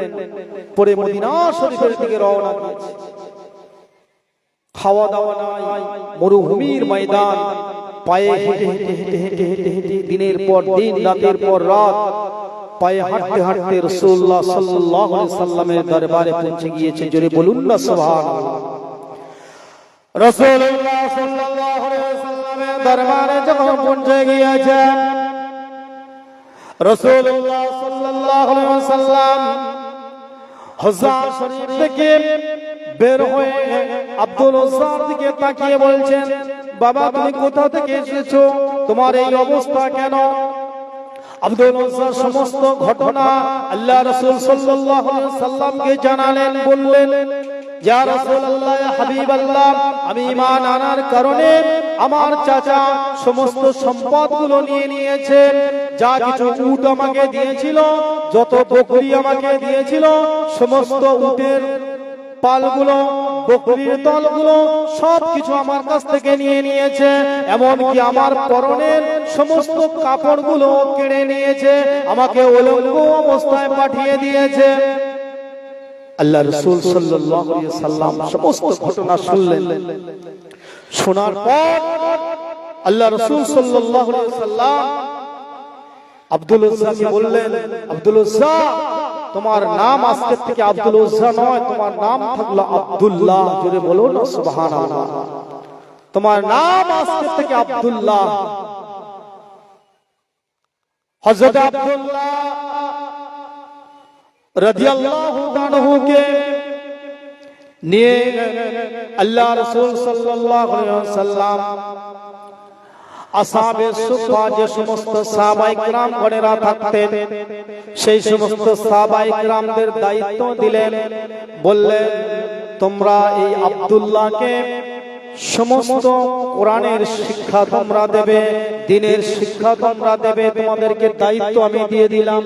পরে মদিনা শরীফের দিকে রওনা দিয়েছে। খাওয়া দাওয়া নাই, মরুভূমির ময়দান, পায়ে হেঁটে হেঁটে হেঁটে হেঁটে হেঁটে হেঁটে দিনের পর দিন, রাতের পর রাত পায়ে হাঁটতে হাঁটতে রাসূলুল্লাহ সাল্লাল্লাহু আলাইহি সাল্লামের দরবারে পৌঁছে গিয়েছে। জোরে বলুন না সুবহানাল্লাহ। রাসূলুল্লাহ সাল্লাল্লাহু আলাইহি সাল্লামের দরবারে যখন পৌঁছে গিয়েছে, রাসূলুল্লাহ সাল্লাল্লাহু আলাইহি সাল্লাম হুজরা শরীফ থেকে বের হয়ে আব্দুল উজ্জার দিকে তাকিয়ে বলছেন, বাবা, তুমি কোথা থেকে এসেছো? তোমার এই অবস্থা কেন? আব্দুল উজ্জার সমস্ত ঘটনা আল্লাহ রাসূল সাল্লাল্লাহু আলাইহি সাল্লামকে জানালেন। বললেন, ইয়া রাসূলুল্লাহ, ইয়া হাবিবাল্লাহ, আমি ঈমান আনার কারণে আমার চাচা সমস্ত সম্পদগুলো নিয়ে নিয়েছে। যা কিছু উট আমাকে দিয়েছিল, যত বকরি আমাকে দিয়েছিল, সমস্ত উটের পালগুলো, বকরির তলগুলো সবকিছু আমার কাছ থেকে নিয়ে নিয়েছে। এমনকি আমার পরনের সমস্ত কাপড়গুলো কেড়ে নিয়েছে, আমাকে উলঙ্গ অবস্থায় পাঠিয়ে দিয়েছে। আল্লাহ রাসূল সাল্লাল্লাহু আলাইহি সাল্লাম সমস্ত ঘটনা শুনলেন। শোনার পর আল্লাহ রাসূল সাল্লাল্লাহু আলাইহি সাল্লাম আব্দুল উজ্জাকে বললেন, আব্দুল উজ্জা, তোমার নাম আজকে থেকে আব্দুল উজ্জা নয়, তোমার নাম থাকলো আব্দুল্লাহ। জোরে বলো না সুবহানাল্লাহ। তোমার নাম আজকে থেকে আব্দুল্লাহ। হযরত আব্দুল্লাহ রাদিয়াল্লাহু আনহু কে নিয়ে আল্লাহ রাসূল সাল্লাল্লাহু আলাইহি ওয়াসাল্লাম আসহাবে সুফা, যে সমস্ত সাহাবায়ে কিরাম গণেরা থাকতেন, সেই সমস্ত সাহাবায়ে কিরামদের দায়িত্ব দিলেন। বললেন, তোমরা এই আব্দুল্লাহকে সমস্ত কোরআনের শিক্ষা তোমরা দেবে, দ্বীনের শিক্ষা তোমরা দেবে, তোমাদেরকে দায়িত্ব আমি দিয়ে দিলাম।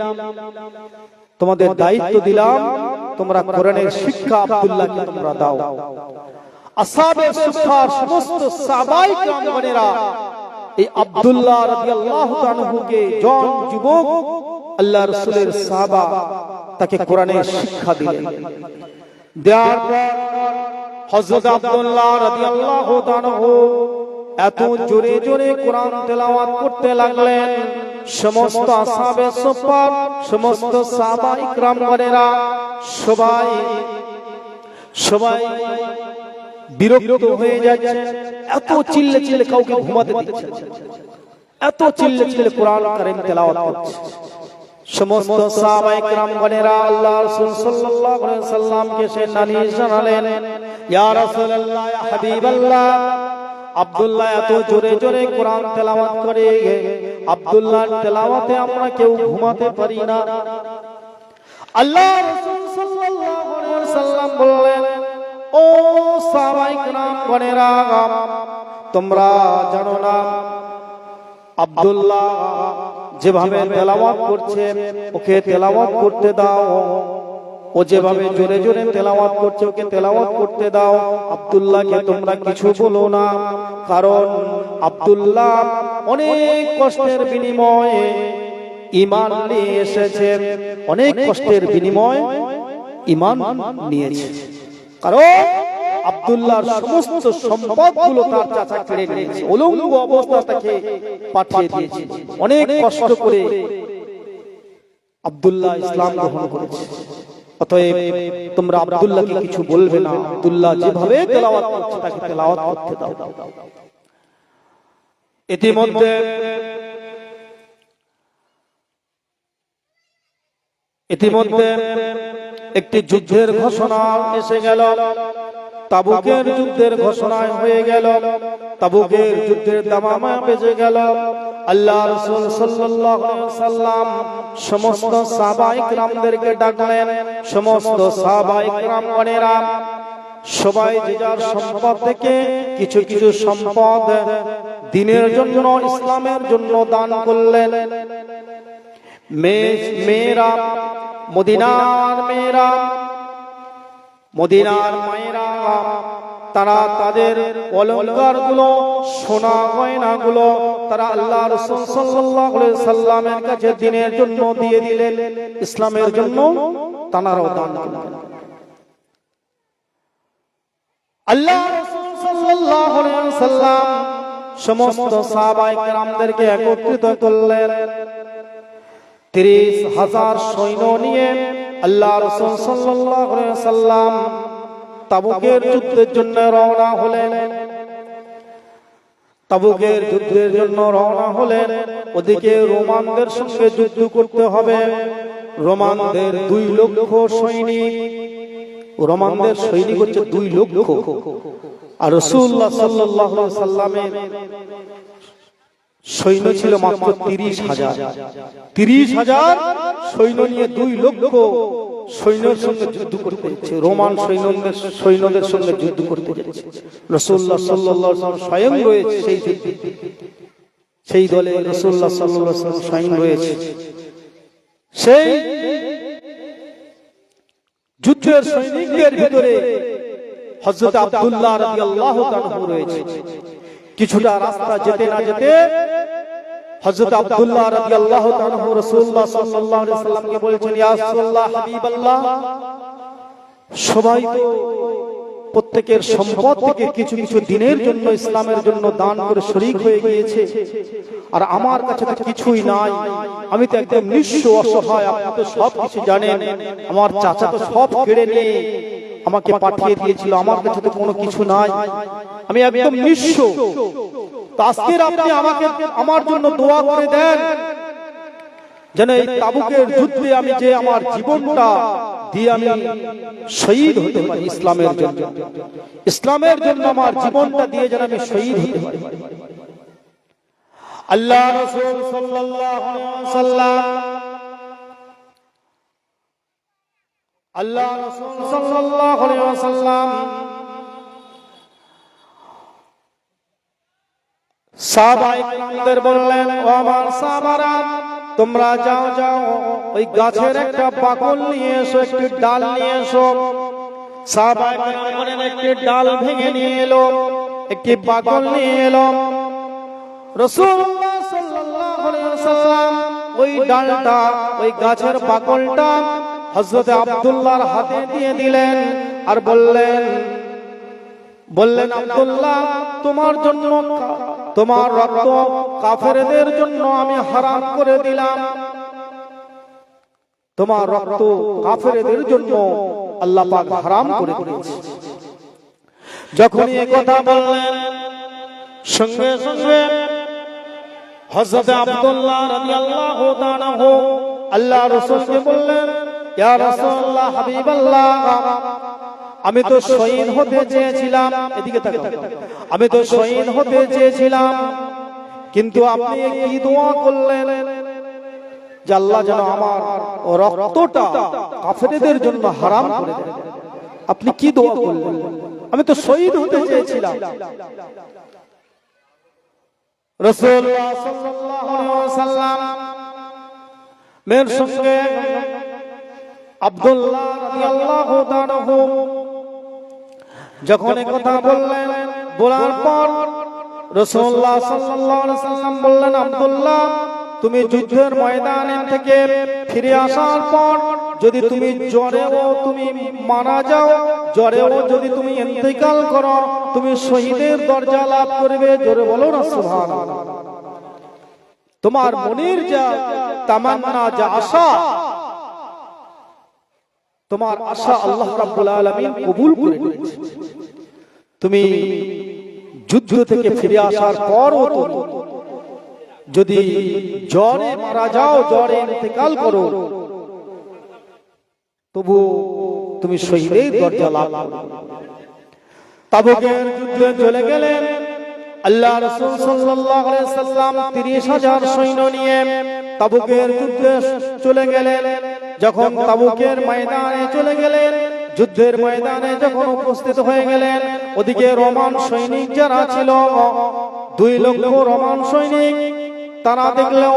তোমাদের দায়িত্ব দিলাম, তোমরা কোরআনের শিক্ষা আব্দুল্লাহকে তোমরা দাও। আসহাবে সুফার সমস্ত সাহাবায়ে কিরামগণেরা এই আব্দুল্লাহ রাদিয়াল্লাহু আনহু কে, জন যুবক আল্লাহ রাসূলের সাহাবা, তাকে কোরআনের শিক্ষা দিলেন। দেওয়ার পর হযরত আব্দুল্লাহ রাদিয়াল্লাহু আনহু এত জোরে জোরে কোরআন তেলাওয়াত করতে লাগলেন, সমস্ত আসহাবে সুফার সমস্ত সাহাবায়ে কিরামগণেরা সবাই বিরক্ত হয়ে যাচ্ছে। এত চিল্লে চিল্লে কাউকে ঘুমাতে দিচ্ছে, এত চিল্লে চিল্লে কোরআন কারীম তেলাওয়াত করছে। সমস্ত সাহাবায়ে কিরামগণেরা আল্লাহ রাসূল সাল্লাল্লাহু আলাইহি সাল্লামকে সে নালিশ জানালেন, ইয়া রাসূলুল্লাহ, ইয়া হাবিবাল্লাহ, আব্দুল্লাহ এত জোরে জোরে কোরআন তেলাওয়াত করে, আব্দুল্লাহর তেলাওয়াতে আমরা কেউ ঘুমাতে পারি না। আল্লাহ রাসূল সাল্লাল্লাহু আলাইহি ওয়াসাল্লাম বললেন, ও সাহাবায়ে কেরাম গণেরা, তোমরা জানো না আব্দুল্লাহ যেভাবে তেলাওয়াত করছে ওকে তেলাওয়াত করতে দাও, ও যেভাবে জোরে জোরে তেলাওয়াত করছে ওকে তেলাওয়াত করতে দাও, আব্দুল্লাহকে তোমরা কিছু বলো না, কারণ আব্দুল্লাহ অনেক কষ্টের বিনিময়ে ঈমান নিয়ে এসেছে, অনেক কষ্টের বিনিময়ে ঈমান নিয়েছে। কারণ আব্দুল্লাহর সমস্ত সম্পদগুলো তার চাচা কেড়ে নিয়েছে, উলঙ্গ অবস্থা তাকে পাঠিয়ে দিয়েছে। অনেক কষ্ট করে আব্দুল্লাহ ইসলাম গ্রহণ করেছে। অতএব তোমরা আব্দুল্লাহকে কিছু বলবে না, আব্দুল্লাহ যেভাবে তেলাওয়াত করছে তাকে তেলাওয়াত করতে দাও। ইতিমধ্যে একটি যুদ্ধের ঘোষণা এসে গেল, তাবুকের যুদ্ধের ঘোষণা হয়ে গেল, তাবুকের যুদ্ধের দামামা বেজে গেল। আল্লাহ রাসূল সাল্লাল্লাহু আলাইহি ওয়াসাল্লাম সমস্ত সাহাবায়ে কিরামদেরকে ডাকলেন, সমস্ত সাহাবায়ে কিরামগণেরা সবাই যে যার সম্পদ থেকে কিছু কিছু সম্পদ দ্বীনের জন্য, ইসলামের জন্য দান করলেন। মেয়েরা, মদিনার মেয়েরা, মদিনার মায়েরা, তারা তাদের অলংকার গুলো, সোনা গয়না গুলো তারা আল্লাহ রাসূল সাল্লাল্লাহু আলাইহি সাল্লামের কাছে দ্বীনের জন্য দিয়ে দিলেন, ইসলামের জন্য তারাও দান করলেন। আল্লাহ রাসূল সাল্লাল্লাহু আলাইহি সাল্লাম সমস্ত সাহাবায়ে কেরামদেরকে একত্রিত করলেন। 30,000 সৈন্য নিয়ে আল্লাহ রাসূল সাল্লাল্লাহু আলাইহি সাল্লাম তাবুকের যুদ্ধের জন্য রওনা হলেন। তাবুকের যুদ্ধের জন্য রওনা হলেন। ওদিকে রোমানদের সঙ্গে যুদ্ধ করতে হবে। রোমানদের 2 লক্ষ সৈনিক, রোমানদের সৈনিক হচ্ছে 2 লক্ষ, আর রাসূলুল্লাহ সাল্লাল্লাহু আলাইহি সাল্লামের সৈন্য ছিল মাত্র 30,000। 30,000 সৈন্য নিয়ে 2 লক্ষ সৈন্যের সঙ্গে যুদ্ধ করতে যাচ্ছে, রোমান সৈন্যদের সঙ্গে যুদ্ধ করতে যাচ্ছে। রাসূলুল্লাহ সাল্লাল্লাহু আলাইহি ওয়াসাল্লাম স্বয়ং রয়েছে সেই যুদ্ধে, সেই দলে রাসূলুল্লাহ সাল্লাল্লাহু আলাইহি ওয়াসাল্লাম স্বয়ং রয়েছে। সেই যুদ্ধের সৈনিকদের ভিতরে হযরত আব্দুল্লাহ রাদিয়াল্লাহু তাআলা রয়েছে। কিছুটা রাস্তা যেতে না যেতে হযরত আব্দুল্লাহ রাদিয়াল্লাহু তাআলা রাসূলুল্লাহ সাল্লাল্লাহু আলাইহি ওয়াসাল্লামকে বলছেন, ইয়া রাসূলুল্লাহ, হাবিবাল্লাহ, সবাই তো প্রত্যেকের সম্পদ থেকে কিছু কিছু দিনের জন্য, ইসলামের জন্য দান করে শরীক হয়ে গিয়েছে, আর আমার কাছে তো কিছুই নাই। আমি তো একদম নিঃস্ব, অসহায়। আপনি তো সব কিছু জানেন, আমার চাচা তো সব কেড়ে নিয়ে আমাকে পাঠিয়ে দিয়েছিল, আমার কাছে তো কোনো কিছু নাই, আমি একদম নিঃস্ব। তো আজকে আপনি আমাকে, আমার জন্য দোয়া করে দেন, যেন এই তাবুকের যুদ্ধে আমি যে আমার জীবনটা দিয়ে আমি শহীদ হতে পারি ইসলামের জন্য, ইসলামের জন্য আমার জীবনটা দিয়ে যেন আমি শহীদ হতে পারি। আল্লাহ রাসূল সাল্লাল্লাহু আলাইহি ওয়াসাল্লাম, আল্লাহ রাসূল সাল্লাল্লাহু আলাইহি ওয়াসাল্লাম সাহাবায়ে কিরামদের বললেন, ও আমার সাহাবারা, তোমরা যাও যাও, ওই গাছের একটা বাকল নিয়ে এসো, একটি ডাল নিয়ে এসো। সাহাবায়ে কিরাম একটি ডাল ভেঙে নিয়ে এলো, একটি বাকল নিয়ে এলো। রাসূলুল্লাহ সাল্লাল্লাহু আলাইহি ওয়াসাল্লাম ওই ডালটা, ওই গাছের বাকলটা হযরত আব্দুল্লাহর হাতে দিয়ে দিলেন, আর বললেন, আব্দুল্লাহ, তোমার জন্য, তোমার রক্ত কাফেরদের জন্য আমি হারাম করে দিলাম, তোমার রক্ত কাফেরদের জন্য আল্লাহ পাক হারাম করে দিয়েছে। যখন এই কথা বললেন, সঙ্গে সঙ্গে হযরত আব্দুল্লাহ রাদিয়াল্লাহু তাআলা আল্লাহ রাসূলকে বললেন, ইয়া রাসূলুল্লাহ, হাবিবাল্লাহ, আমি তো শহীদ হতে চেয়েছিলাম, এদিকে তাকাও, আমি তো শহীদ হতে চেয়েছিলাম, কিন্তু আপনি কি দোয়া করলেন যে আল্লাহ যেন আমার রক্তটা কাফেরদের জন্য হারাম করে দেন। আপনি কি দোয়া করলেন? আমি তো শহীদ হতে চেয়েছিলাম। রাসূলুল্লাহ সাল্লাল্লাহু আলাইহি ওয়াসাল্লাম মের সঙ্গে আব্দুল্লাহ রাদিয়াল্লাহু তাআলা যখন কথা বললেন, বলার পর রাসূলুল্লাহ সাল্লাল্লাহু আলাইহি ওয়াসাল্লাম বললেন, আব্দুল্লাহ তুমি যুদ্ধের ময়দানে থেকে ফিরে আসার পর যদি তুমি জ্বরেও তুমি মারা যাও, জ্বরেও যদি তুমি ইন্তেকাল করো, তুমি শহীদের দরজা লাভ করবে। জোরে বলো না সুবহানাল্লাহ। তোমার মনের যা তামান্না, যা আশা, তোমার আশা আল্লাহ রাব্বুল আলামিন কবুল করে নিয়েছে। তুমি যুদ্ধ থেকে ফিরে আসার পরও তুমি যদি জ্বরে মারা যাও, জ্বরে ইন্তেকাল করো, তবু তুমি শহীদের দরজা লাভ করবে। তাবুকের যুদ্ধে চলে গেলেন আল্লাহ রাসূল সাল্লাল্লাহু আলাইহি সাল্লাম ৩০,০০০ সৈন্য নিয়ে তাবুকের যুদ্ধে চলে গেলেন। যখন তাবুকের ময়দানে চলে গেলেন, যুদ্ধের ময়দানে যখন উপস্থিত হয়ে গেলেন, ওদিকে রোমান সৈনিক যারা ছিল ২ লক্ষ রোমান সৈনিক, তারা দেখলো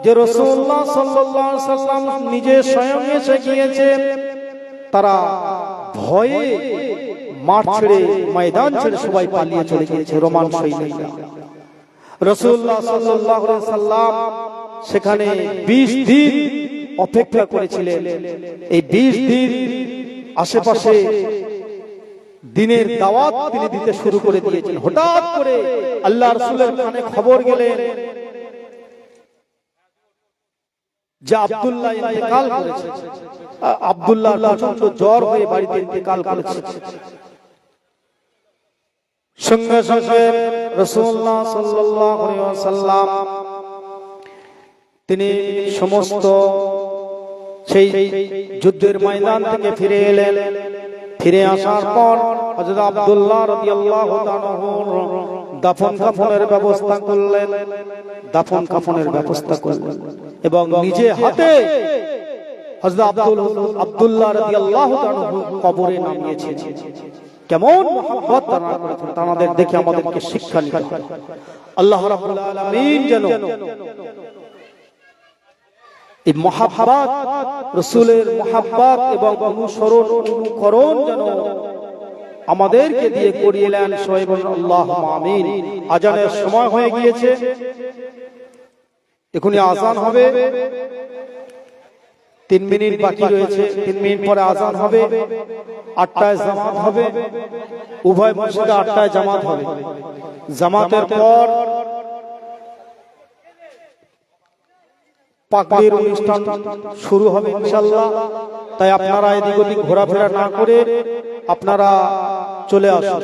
যে রাসূলুল্লাহ সাল্লাল্লাহু আলাইহি সাল্লাম নিজে স্বয়ং এসে গিয়েছে। তারা ভয়ে মাঠ ছেড়ে, ময়দান ছেড়ে সবাই পালিয়ে চলে গিয়েছে রোমান সৈনিকরা। রাসূলুল্লাহ সাল্লাল্লাহু আলাইহি সাল্লাম সেখানে ২০ দিন অপেক্ষা করেছিলেন। এই ২০ দিন আশেপাশে দিনের দাওয়াত তিনি দিতে শুরু করে দিয়েছেন। হঠাৎ করে আল্লাহ রাসূলের কানে খবর গেলেন যে আব্দুল্লাহ ইন্তেকাল করেছে। আব্দুল্লাহ প্রচন্ড জ্বর হয়ে বাড়িতে ইন্তেকাল করেছে। সঙ্গে সঙ্গে রাসূলুল্লাহ সাল্লাল্লাহু আলাইহি ওয়াসাল্লাম তিনি সমস্ত সেই যুদ্ধের ময়দান থেকে ফিরে এলেন। ফিরে আসার পর হযরত আব্দুল্লাহ রাদিয়াল্লাহু তাআলা দাফন কাফনের ব্যবস্থা করলেন, দাফন কাফনের ব্যবস্থা করলেন এবং নিজে হাতে হযরত আব্দুল্লাহ রাদিয়াল্লাহু তাআলা কবরে নামিয়েছেন। কেমন মহব্বত তারা করেছেন, তাদের দেখে আমাদেরকে শিক্ষা নিতে হবে। আল্লাহ রাব্বুল আলামিন যেন এই মহব্বত, রাসূলের মহব্বত এবং অনুসরণ অনুকরণ যেন আমাদেরকে দিয়ে করিয়ে নেন। সবাই বলুন আল্লাহুম্মা আমিন। আজানের সময় হয়ে গিয়েছে, এখনই আজান হবে। ৩ মিনিট বাকি রয়েছে, ৩ মিনিট পরে আজান হবে। ৮টায় জামাত হবে, উভয় মসজিদে ৮টায় জামাত হবে। জামাতের পর পাকবীর অনুষ্ঠান শুরু হবে ইনশাআল্লাহ। তাই আপনারা এদিক ওদিক ঘোরাফেরা না করে আপনারা চলে আসুন।